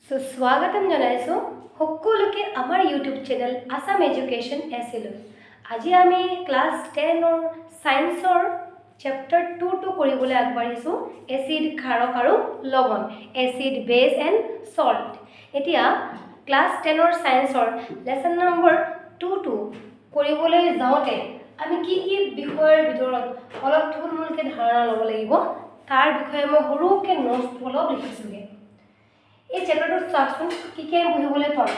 স্বাগতম জনাইছো সকলোকে আমাৰ ইউটিউব চেনেল আসাম এডুকেশ্যন এছলৈ। আজি আমি ক্লাছ 10 সায়েন্সৰ চেপ্টাৰ 2 টো কৰিবলৈ আগবাঢ়িছো, এচিড ক্ষাৰক আৰু লৱণ, এচিড বেছ এণ্ড সল্ট। এতিয়া ক্লাছ 10 সায়েন্সৰ লেসন নম্বৰ 2 টো কৰিবলৈ যাওঁতে আমি কি বিষয়ৰ ভিতৰত অলপ থুলমূলকৈ ধাৰণা ল'ব লাগিব তাৰ বিষয়ে মই সৰুকৈ নোটছ অলপ লিখিছোগে। এই চেপ্টাৰটো চাওকচোন কি আমি পঢ়িবলৈ পাম।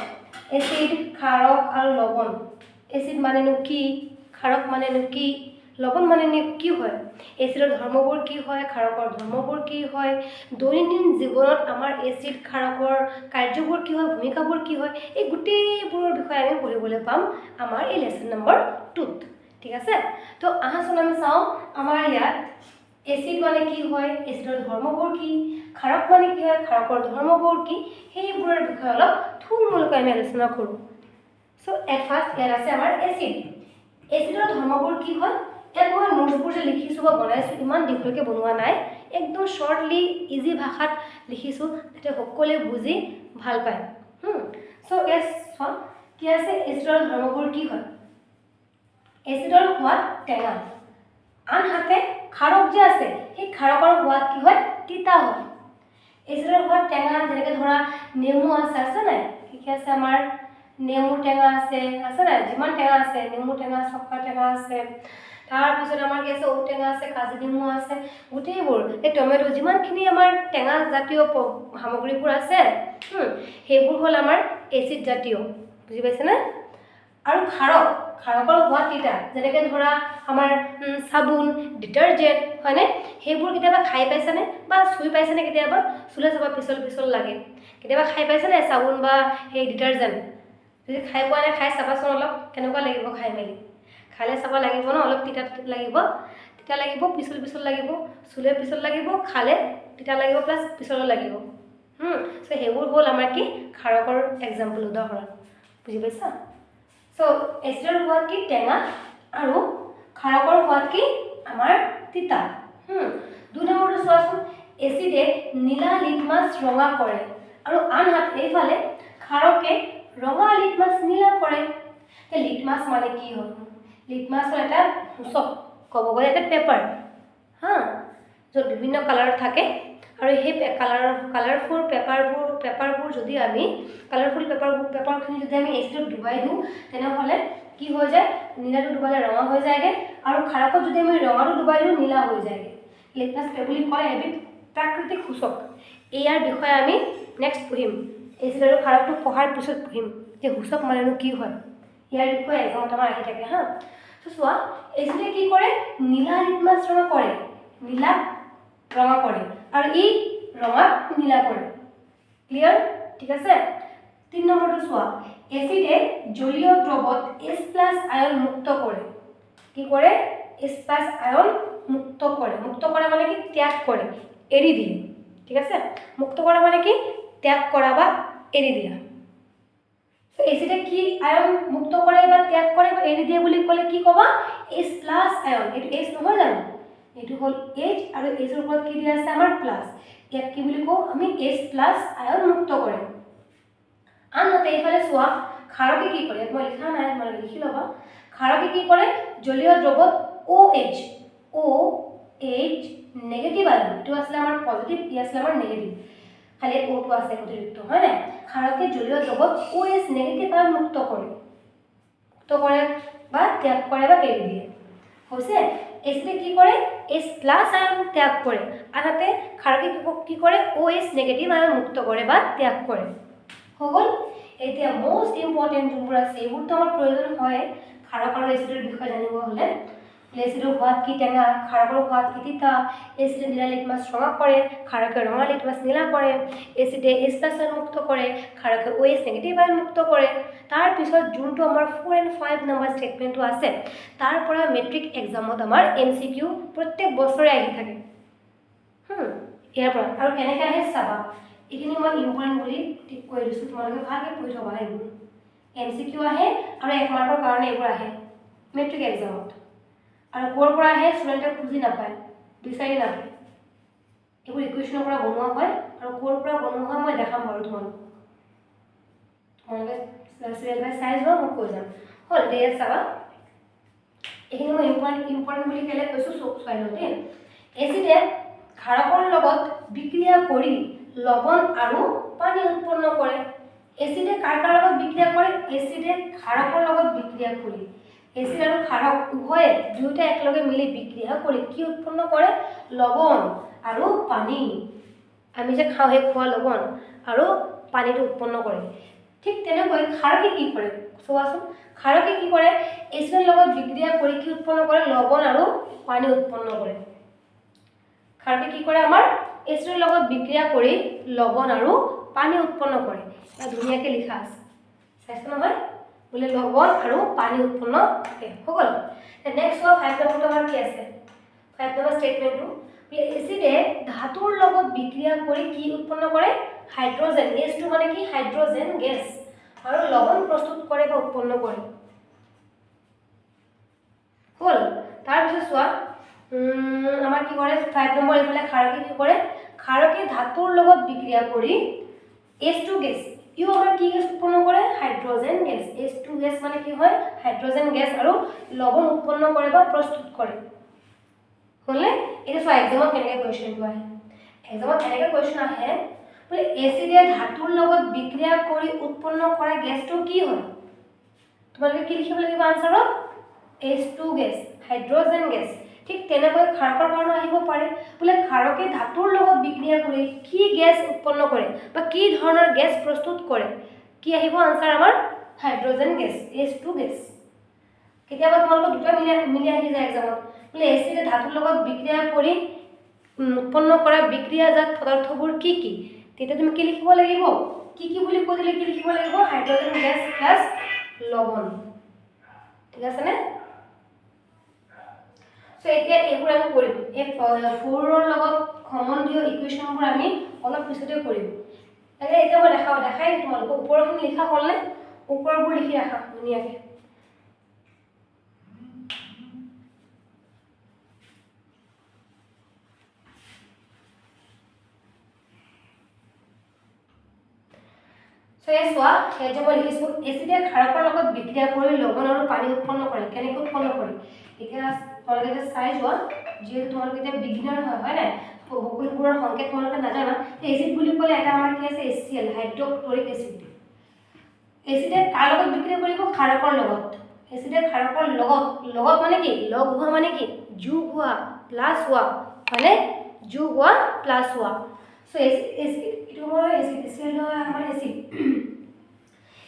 এচিড ক্ষাৰক আৰু লৱণ। এচিড মানেনো কি, ক্ষাৰক মানেনো কি, লৱণ মানেনো কি হয়, এচিডৰ ধৰ্মবোৰ কি হয়, ক্ষাৰকৰ ধৰ্মবোৰ কি হয়, দৈনন্দিন জীৱনত আমাৰ এচিড ক্ষাৰকৰ কাৰ্যবোৰ কি হয়, ভূমিকাবোৰ কি হয়, এই গোটেইবোৰৰ বিষয়ে আমি পঢ়িবলৈ পাম আমাৰ এই লেসন নম্বৰ 2ত। ঠিক আছে, তো আহাচোন আমি চাওঁ আমাৰ ইয়াত এচিড মানে কি হয়, এচিডৰ ধৰ্মবোৰ কি, ক্ষাৰক মানে কি হয়, ক্ষাৰকৰ ধৰ্মবোৰ কি, সেইবোৰৰ বিষয়ে অলপ থুলমূলকৈ আমি আলোচনা কৰোঁ। সো এট ফাৰ্ষ্ট ইয়াত আছে আমাৰ এচিড। এচিডৰ ধৰ্মবোৰ কি হয়, ইয়াত মই নোটছবোৰ যে লিখিছোঁ বা বনাইছোঁ ইমান দীঘলকৈ বনোৱা নাই, একদম শ্বৰ্টলি ইজি ভাষাত লিখিছোঁ যাতে সকলোৱে বুজি ভাল পায়। সো ইয়াত চোৱা কি আছে, এচিডৰ ধৰ্মবোৰ কি হয়। এচিডৰ সোৱাদ টেঙা, আনহাতে ক্ষাৰক যে আছে সেই ক্ষাৰকৰ সোৱাদ কি হয়, তিতা হয়। এচিডৰ সোৱাদ টেঙা, যেনেকৈ ধৰা নেমু আছে নাই, কি আছে আমাৰ নেমু টেঙা আছে নাই, যিমান টেঙা আছে নেমু টেঙা, চকা টেঙা আছে, তাৰপিছত আমাৰ কি আছে ঔটেঙা আছে, কাজি নেমু আছে, গোটেইবোৰ এই টমেটো যিমানখিনি আমাৰ টেঙা জাতীয় সামগ্ৰীবোৰ আছে সেইবোৰ হ'ল আমাৰ এচিড জাতীয়, বুজি পাইছেনে। আৰু ক্ষাৰকৰ সোৱাদ তিতা, যেনেকৈ ধৰা আমাৰ চাবোন, ডিটাৰজেণ্ট হয়নে, সেইবোৰ কেতিয়াবা খাই পাইছেনে বা চুই পাইছেনে, কেতিয়াবা চুলে চাবা পিছল লাগে, কেতিয়াবা খাই পাইছেনে চাবোন বা সেই ডিটাৰজেণ্ট, যদি খাই পোৱা নাই খাই চাবাচোন অলপ কেনেকুৱা লাগিব, খাই মেলি খালে চাব লাগিব ন, অলপ তিতা লাগিব, পিছল লাগিব, চুলে পিছল লাগিব, খালে তিতা লাগিব প্লাছ পিছলো লাগিব। চ' সেইবোৰ হ'ল আমাৰ কি ক্ষাৰকৰ এক্সাম্পল, উদাহৰণ, বুজি পাইছা। সো এচিডৰ সোৱাদ কি টেঙা আৰু ক্ষাৰকৰ সোৱাদ কি আমাৰ তিতা। 2 নম্বৰটো চোৱাচোন, এচিডে নীলা লিটমাছ ৰঙা কৰে আৰু আনহাতে এইফালে ক্ষাৰকে ৰঙা লিটমাছ নীলা কৰে। লিটমাছ মানে কি হয়, লিটমাছ হ'ল এটা সূচক, ক'ব গ'লে এটা পেপাৰ য'ত বিভিন্ন কালাৰ থাকে, আৰু সেই কালাৰফুল পেপাৰবোৰ যদি আমি পেপাৰখিনি যদি আমি এচিডত ডুবাই দিওঁ তেনেহ'লে কি হৈ যায়, নীলাটো ডুবালে ৰঙা হৈ যায়গৈ, আৰু ক্ষাৰকত যদি আমি ৰঙাটো ডুবাই দিওঁ নীলা হৈ যায়গৈ। লিটমাছ বুলি কয় এবিধ প্ৰাকৃতিক সূচক। ইয়াৰ বিষয়ে আমি নেক্সট পঢ়িম, এচিড আৰু ক্ষাৰকটো পঢ়াৰ পিছত পঢ়িম যে সূচক মানেনো কি হয়, ইয়াৰ বিষয়ে এক্সামত আমাৰ আহি থাকে চোৱা, এচিডে কি কৰে, নীলা লিটমাছ ৰঙা কৰে, নীলা ৰঙা কৰে, আৰু ই ৰঙাক নীলা কৰে। ক্লিয়াৰ, ঠিক আছে। 3 নম্বৰটো চোৱা, এচিডে জলীয় দ্ৰৱত H+ আয়ন মুক্ত কৰে। কি কৰে, H+ আয়ন মুক্ত কৰে মানে কি ত্যাগ কৰে, এৰি দিয়ে। ঠিক আছে, মুক্ত কৰা মানে কি ত্যাগ কৰা বা এৰি দিয়া। এচিডে কি আয়ন মুক্ত কৰে বা ত্যাগ কৰে বা এৰি দিয়ে বুলি ক'লে কি ক'বা, H+ আয়ন, এইটো H নহয় জানো, এইটো হ'ল H আৰু H ৰ ওপৰত কি দিয়া আছে আমাৰ প্লাছ, ইয়াত কি বুলি কওঁ আমি H+ আয়ন মুক্ত কৰে। আনহাতে এইফালে চোৱা, ক্ষাৰকে কি কৰে, মই লিখা নাই তোমালোকে লিখি ল'বা, ক্ষাৰকে কি কৰে, জলীয় দ্ৰৱত OH নেগেটিভ আয়ন, এইটো আছিলে আমাৰ পজিটিভ, ই আছিলে আমাৰ নেগেটিভ, খালি Oটো আছে অতিৰিক্ত, হয় নাই। ক্ষাৰকে জলীয় দ্ৰৱত OH নেগেটিভ আয়ন মুক্ত কৰে বা ত্যাগ কৰে বা এৰি দিয়ে। হৈছে, এচিডে কি কৰে, H+ আয়ন ত্যাগ কৰে, আনহাতে ক্ষাৰকে কি কৰে, OH নেগেটিভ আয়ন মুক্ত কৰে বা ত্যাগ কৰে। হৈ গ'ল। এতিয়া মোষ্ট ইম্পৰ্টেণ্ট যোনবোৰ আছে এইবোৰতো আমাৰ প্ৰয়োজন হয় ক্ষাৰক আৰু এচিডৰ বিষয়ে জানিব হ'লে। এচিডৰ সোৱাদ কি টেঙা, ক্ষাৰকৰ সোৱাদ কি তিতা, এচিডে নীলা লিটমাছ ৰঙা কৰে, ক্ষাৰকে ৰঙা লিটমাছ নীলা কৰে, এচিডে H+ আয়ন মুক্ত কৰে, ক্ষাৰকে OH নেগেটিভ আয়ন মুক্ত কৰে। তাৰপিছত যোনটো আমাৰ 4 and 5 নম্বৰ ষ্টেটমেণ্টটো আছে তাৰ পৰা মেট্ৰিক এক্সামত আমাৰ MCQ প্ৰত্যেক বছৰে আহি থাকে। ইয়াৰ পৰা আৰু কেনেকৈ আহে চাবা, এইখিনি মই ইম্পৰ্টেণ্ট বুলি ঠিক কৰি দিছোঁ, তোমালোকে ভালকৈ পঢ়ি থ'বা এইবোৰ। MCQ আহে আৰু 1 মাৰ্কৰ কাৰণে এইবোৰ আহে মেট্ৰিক এক্সামত, আৰু ক'ৰ পৰা আহে ষ্টুডেণ্টে বুজি নাপায়, বিচাৰি নাপায়, এইবোৰ ইকুৱেশ্যনৰ পৰা বনোৱা হয়, আৰু ক'ৰ পৰা বনোৱা হয় মই দেখাম বাৰু তোমালোকক। তোমালোকে চিৰিয়েল বাই চাই যোৱা, মই কৈ যাম। হ'ল দে চাবা, এইখিনি মই ইম্পৰ্টেণ্ট বুলি কেলৈ কৈছোঁ চাই লওঁ দেই। এচিডে ক্ষাৰকৰ লগত বিক্ৰিয়া কৰি লৱণ আৰু পানী উৎপন্ন কৰে। এচিডে কাৰ লগত বিক্ৰিয়া কৰে? এচিডে ক্ষাৰকৰ লগত বিক্ৰিয়া কৰি, এচিড আৰু ক্ষাৰক উভয়ে দুয়োটা একেলগে মিলি বিক্ৰিয়া কৰি কি উৎপন্ন কৰে? লৱণ আৰু পানী। আমি যে খাওঁ সেই খোৱা লৱণ আৰু পানীটো উৎপন্ন কৰে। ঠিক তেনেকৈ ক্ষাৰকে কি কৰে চোৱাচোন, ক্ষাৰকে কি কৰে? এচিডৰ লগত বিক্ৰিয়া কৰি কি উৎপন্ন কৰে? লৱণ আৰু পানী উৎপন্ন কৰে। ক্ষাৰকে কি কৰে? আমাৰ এচিডৰ লগত বিক্ৰিয়া কৰি লৱণ আৰু পানী উৎপন্ন কৰে। ধুনীয়াকৈ লিখা আছে, চাইছে নহয়? বোলে লৱণ আৰু পানী উৎপন্ন কৰে। হৈ গ'ল। নেক্সট হোৱা 5 নম্বৰটো আমাৰ কি আছে? 5 নম্বৰ ষ্টেটমেণ্টটো বোলে এচিডে ধাতুৰ লগত বিক্ৰিয়া কৰি কি উৎপন্ন কৰে? হাইড্ৰজেন। H2 মানে কি? হাইড্ৰজেন গেছ আৰু লৱণ প্ৰস্তুত কৰে বা উৎপন্ন কৰে। হ'ল। তাৰপিছত চোৱা আমাৰ কি কৰে? 5 নম্বৰ এইফালে ক্ষাৰকে কি কৰে? ক্ষাৰকে ধাতুৰ লগত বিক্ৰিয়া কৰি H2 গেছ, ইও আমাৰ কি গেছ উৎপন্ন কৰে? Hydrogen gas. H2 গেছ মানে কি হয়? হাইড্ৰজেন গেছ আৰু লৱণ উৎপন্ন কৰে বা প্ৰস্তুত কৰে। হ'লে এটা চোৱা এক্সামত কেনেকৈ কুৱেশ্যনটো আহে। এক্সামত এনেকৈ কুৱেশ্যন আহে বোলে এচিডে ধাতুৰ লগত বিক্ৰিয়া কৰি উৎপন্ন কৰা গেছটো কি হয়? তোমালোকে কি লিখিব লাগিব আনসাৰত? H2 gas, hydrogen gas. ঠিক তেনেকৈ ক্ষাৰকৰ কাৰণে আহিব পাৰে বোলে ক্ষাৰকে ধাতুৰ লগত বিক্ৰিয়া কৰি কি গেছ উৎপন্ন কৰে বা কি ধৰণৰ গেছ প্ৰস্তুত কৰে? কি আহিব আনসাৰ আমাৰ? Hydrogen gas, H2 gas. কেতিয়াবা তোমালোকৰ দুটা মিলি আহি যায় এক্সামত বোলে এচিডে ধাতুৰ লগত বিক্ৰিয়া কৰি উৎপন্ন কৰা বিক্ৰিয়াজাত পদাৰ্থবোৰ কি কি? তেতিয়া তুমি কি লিখিব লাগিব? কি কি বুলি কৈ দিলে কি লিখিব লাগিব? হাইড্ৰজেন গেছ প্লাছ লৱণ। ঠিক আছে নে? সো এতিয়া এইবোৰ আমি কৰিম। এই 4 ৰ লগত সম্বন্ধীয় ইকুৱেশ্যনবোৰ আমি অলপ পিছতে কৰিম। এতিয়া মই দেখাই তোমালোকক ওপৰখিনি লিখা হ'লনে? ওপৰবোৰ লিখি ৰাখা ধুনীয়াকৈ। চোৱা যে মই লিখিছোঁ এচিডে ক্ষাৰকৰ লগত বিক্ৰিয়া কৰি লৱণ আৰু পানী উৎপন্ন কৰে। কেনেকৈ উৎপন্ন কৰে? এতিয়া তোমালোকে চাই যোৱা, যিহেতু তোমালোকে এতিয়া বিগিনাৰ হয় নাই, সকলোবোৰৰ সংকেত তোমালোকে নাজানা। এচিড বুলি ক'লে এটা আমাৰ কি আছে? HCl, hydrochloric acid. এচিডে কাৰ লগত বিক্ৰিয়া কৰিব? ক্ষাৰকৰ লগত। এচিডে ক্ষাৰকৰ লগত মানে কি? লগ হোৱা মানে কি? যোগ হোৱা, প্লাছ হোৱা, হয়নে? যোগ হোৱা প্লাছ হোৱা। সো এচিড এইটো হয় এচিড, HCl হয় আমাৰ এচিড।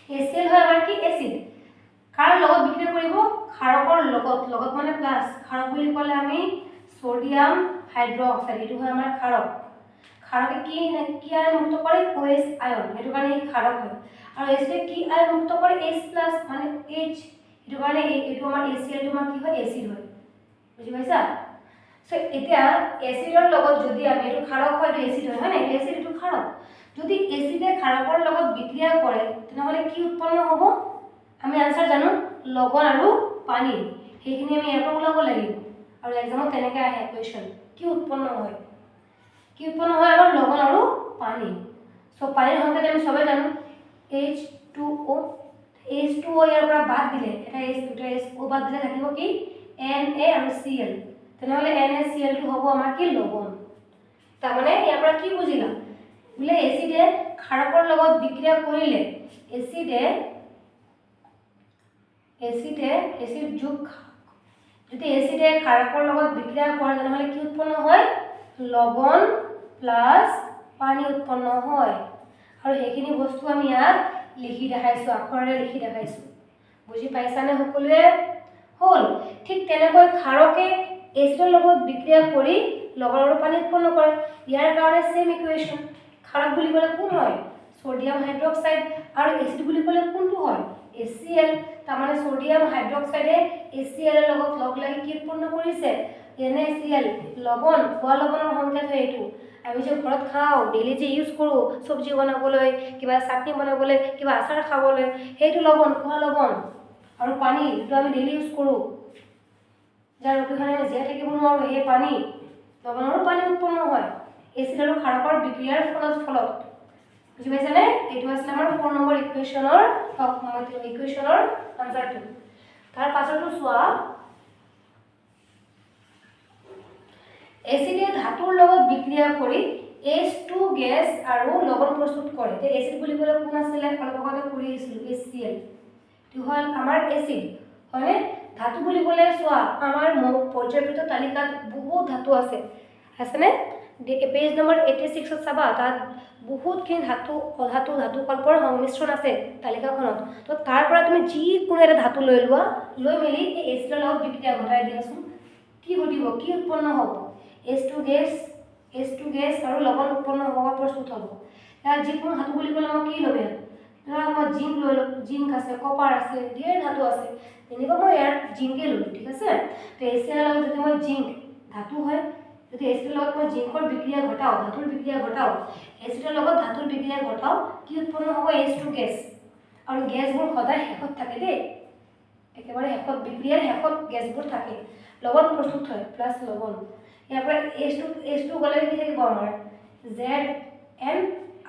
HCl হয় আমাৰ কি? এচিড। কাৰ লগত বিক্ৰিয়া কৰিব? ক্ষাৰকৰ লগত মানে প্লাছ। ক্ষাৰক বুলি ক'লে আমি সোডিয়াম হাইড্ৰক্সাইড, এইটো হয় আমাৰ ক্ষাৰক। ক্ষাৰকে কি আয়ন মুক্ত কৰে? OH আয়ন, সেইটো কাৰণে ক্ষাৰক হয়। আৰু এচিডে কি আয়ন মুক্ত কৰে? H+ মানে H, সেইটো কাৰণে এইটো আমাৰ HCl টো আমাৰ কি হয়? এচিড হয়। বুজি পাইছা? সো এতিয়া এচিডৰ লগত যদি আমি এইটো ক্ষাৰক হয়, এইটো এচিড হয় না? এচিড এইটো ক্ষাৰক। যদি এচিডে ক্ষাৰকৰ লগত বিক্ৰিয়া কৰে তেনেহলে কি উৎপন্ন হ'ব? আমি আনসাৰ জানো, লৱণ আৰু পানী। সেইখিনি আমি ইয়াৰ পৰা ওলাব লাগিব। আৰু এক্সামত তেনেকৈ আহে কুৱেশ্যন, কি উৎপন্ন হয়? কি উৎপন্ন হয়? আমাৰ লৱণ আৰু পানী। সো পানীৰ সংকেত আমি সবে জানো H2O। H2O ইয়াৰ পৰা বাদ দিলে এটা H, দুটা H, O বাদ দিলে থাকিব কি? Na আৰু Cl। তেনেহলে NaCl টো হ'ব আমাৰ কি? লৱণ। তাৰমানে ইয়াৰ পৰা কি বুজিলা? বোলে এচিডে ক্ষাৰকৰ লগত বিক্ৰিয়া কৰিলে এচিড যোগ, যদি এচিডে ক্ষাৰকৰ লগত বিক্ৰিয়া কৰে তেনেহলে কি উৎপন্ন হয়? লৱণ প্লাছ পানী উৎপন্ন হয়। আৰু সেইখিনি বস্তু আমি ইয়াত লিখি দেখাইছোঁ, আখৰেৰে লিখি দেখাইছোঁ। বুজি পাইছানে সকলোৱে? হ'ল। ঠিক তেনেকৈ ক্ষাৰকে এচিডৰ লগত বিক্ৰিয়া কৰি লৱণ আৰু পানী উৎপন্ন কৰে। ইয়াৰ কাৰণে সেম ইকুৱেশ্যন। ক্ষাৰক বুলি ক'লে কোন হয়? Sodium hydroxide. আৰু এচিড বুলি ক'লে কোনটো হয়? HCl। তাৰমানে সোডিয়াম হাইড্ৰক্সাইডে HCl ৰ লগত লগ লাগি কি উৎপন্ন কৰিছে? NaCl, লৱণ। খোৱা লৱণৰ সংকেত হয় এইটো। আমি যে ঘৰত খাওঁ, ডেইলি যে ইউজ কৰোঁ চব্জি বনাবলৈ, কিবা চাটনি বনাবলৈ, কিবা আচাৰ খাবলৈ, সেইটো লৱণ, খোৱা লৱণ। আৰু পানী, যিটো আমি ডেইলি ইউজ কৰোঁ, যাৰ অবিহনে জীয়াই থাকিব নোৱাৰোঁ, সেই পানী, লৱণ আৰু পানী উৎপন্ন হয় এচিড আৰু ক্ষাৰকৰ বিক্ৰিয়াৰ ফলত। বুজি পাইছানে? এইটো আছিল আমাৰ 4 নম্বৰ ইকুৱেশ্যনৰ আনসাৰটো। তাৰ পাছতো চোৱা, এচিডে ধাতুৰ লগত বিক্ৰিয়া কৰি H2 গেছ আৰু লৱণ প্ৰস্তুত কৰে। তে এচিড বুলি ক'লে কোন আছিলে? অলপ আগতে কৰি আহিছিলো HCl। এইটো হ'ল আমাৰ এচিড, হয়নে? ধাতু বুলি ক'লে চোৱা, আমাৰ পৰ্যায়বৃত্ত তালিকাত বহুত ধাতু আছেনে? পেজ নম্বৰ 86 চাবা, তাত বহুতখিনি ধাতু অধাতু ধাতু কল্পৰ সংমিশ্ৰণ আছে তালিকাখনত। তো তাৰ পৰা তুমি যিকোনো এটা ধাতু লৈ লোৱা, লৈ মেলি এই এচিডৰ লগত বিক্ৰিয়া ঘটাই দিয়াচোন, কি ঘটিব, কি উৎপন্ন হ'ব? H2 গেছ আৰু লৱণ উৎপন্ন হ'ব, প্ৰস্তুত হ'ব। ইয়াত যিকোনো ধাতু বুলি ক'লে মই কি ল'ম? ইয়াত ধৰা মই জিংক লৈ ল'ম, জিংক আছে, কপাৰ আছে, ঢেৰ ধাতু আছে, তেনেকুৱা মই ইয়াত জিংকে ল'লোঁ, ঠিক আছে? তো এচিডৰ লগত যদি মই জিংক ধাতু হয়, যদি এচিডৰ লগত মই জিংকৰ বিক্ৰিয়া ঘটাওঁ, ধাতুৰ বিক্ৰিয়া ঘটাওঁ, এচিডৰ লগত ধাতুৰ বিক্ৰিয়া ঘটাওঁ, কি উৎপন্ন হ'ব? H2 gas. আৰু গেছবোৰ সদায় শেষত থাকে দেই, একেবাৰে শেষত, বিক্ৰিয়াৰ শেষত গেছবোৰ থাকে। লৱণ প্ৰস্তুত হয়, প্লাছ লৱণ। ইয়াৰ পৰা H2 গ'লে কি থাকিব আমাৰ? Zn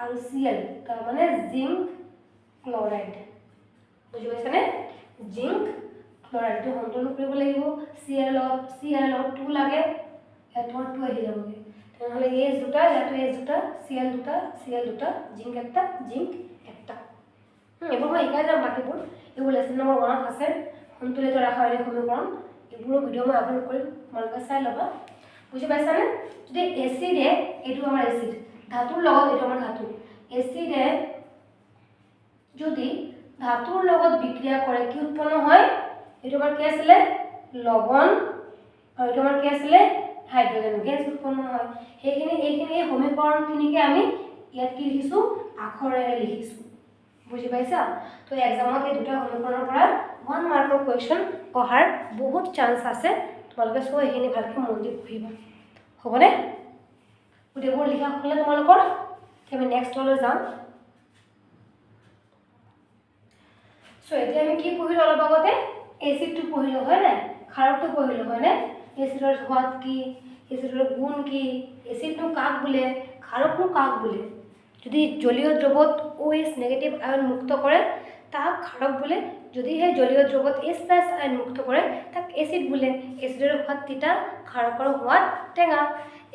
আৰু Cl, তাৰমানে জিংক ক্লৰাইড। বুজি পাইছানে? জিংক ক্লৰাইডটো সন্তুলন কৰিব লাগিব। Cl লগত 2 লাগে, ইয়াত 2 আহি যাবগৈ। তেনেহ'লে H দুটা, ইয়াতো H দুটা, Cl দুটা, জিংক একটা। এইবোৰ মই শিকাই যাম বাকীবোৰ, এইবোৰ লেচন নম্বৰ 1ত আছে, সন্তুলিত ৰাসায়নিক সমীকৰণ। এইবোৰৰ ভিডিঅ' মই আপলোড কৰিম, তোমালোকে চাই ল'বা। বুজি পাইছানে? যদি এচিডে, এইটো আমাৰ এচিড, ধাতুৰ লগত, এইটো আমাৰ ধাতু, এচিডে যদি ধাতুৰ লগত বিক্ৰিয়া কৰে, কি উৎপন্ন হয়? এইটো আমাৰ কি আছিলে? লৱণ, আৰু এইটো আমাৰ কি আছিলে? হাইড্ৰজেন গেছ উৎপন্ন হয়। এইখিনি সমীকৰণখিনিকে আমি ইয়াত কি লিখিছোঁ? আখৰেৰে লিখিছোঁ। বুজি পাইছা? তো এক্সামত এই দুটা সমীকৰণৰ পৰা 1 মাৰ্কৰ কুৱেশ্যন অহাৰ বহুত চান্স আছে। তোমালোকে চোৱা, এইখিনি ভালকৈ মন দি পঢ়িবা, হ'বনে? গোটেইবোৰ লিখা হ'লে তোমালোকৰ, আমি নেক্সটলৈ যাম। চ' এতিয়া আমি কি পঢ়িলোঁ? অলপ আগতে এচিডটো পঢ়িলোঁ, হয় নাই? ক্ষাৰকটো পঢ়িলোঁ, হয়নে? এচিডৰ সোৱাদ কি, এচিডৰ গুণ কি, এচিডনো কাক বোলে, ক্ষাৰকনো কাক বোলে? যদি জলীয় দ্ৰৱত OH নেগেটিভ আয়ন মুক্ত কৰে, তাক ক্ষাৰক বোলে। যদি সেই জলীয় দ্ৰৱত H+ আয়ন মুক্ত কৰে, তাক এচিড বোলে। এচিডৰ সোৱাদ তিতা, ক্ষাৰকৰ সোৱাদ টেঙা।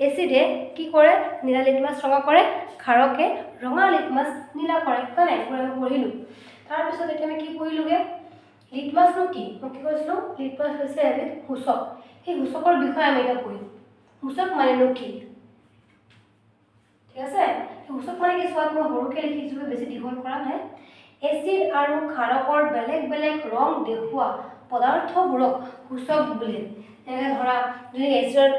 এচিডে কি কৰে? নীলা লিটমাছ ৰঙা কৰে, ক্ষাৰকে ৰঙা লিটমাছ নীলা কৰে, হয় নাই? এইবোৰ আমি পঢ়িলোঁ। তাৰপিছত এতিয়া আমি কি পঢ়িলোঁগৈ? লিটমাছনো কি? মই কি কৈছিলোঁ? লিটমাছ হৈছে এবিধ সূচক। সেই সূচকৰ বিষয়ে আমি এতিয়া পঢ়িম। সূচক মানেনো কি? ঠিক আছে? সূচক মানে কি? চোৱা, মই সৰুকৈ লিখিছোঁ, বেছি দীঘল কৰা নাই। এচিড আৰু ক্ষাৰকৰ বেলেগ বেলেগ ৰং দেখুওৱা পদাৰ্থবোৰক সূচক বোলে। এনেকৈ ধৰা, যদি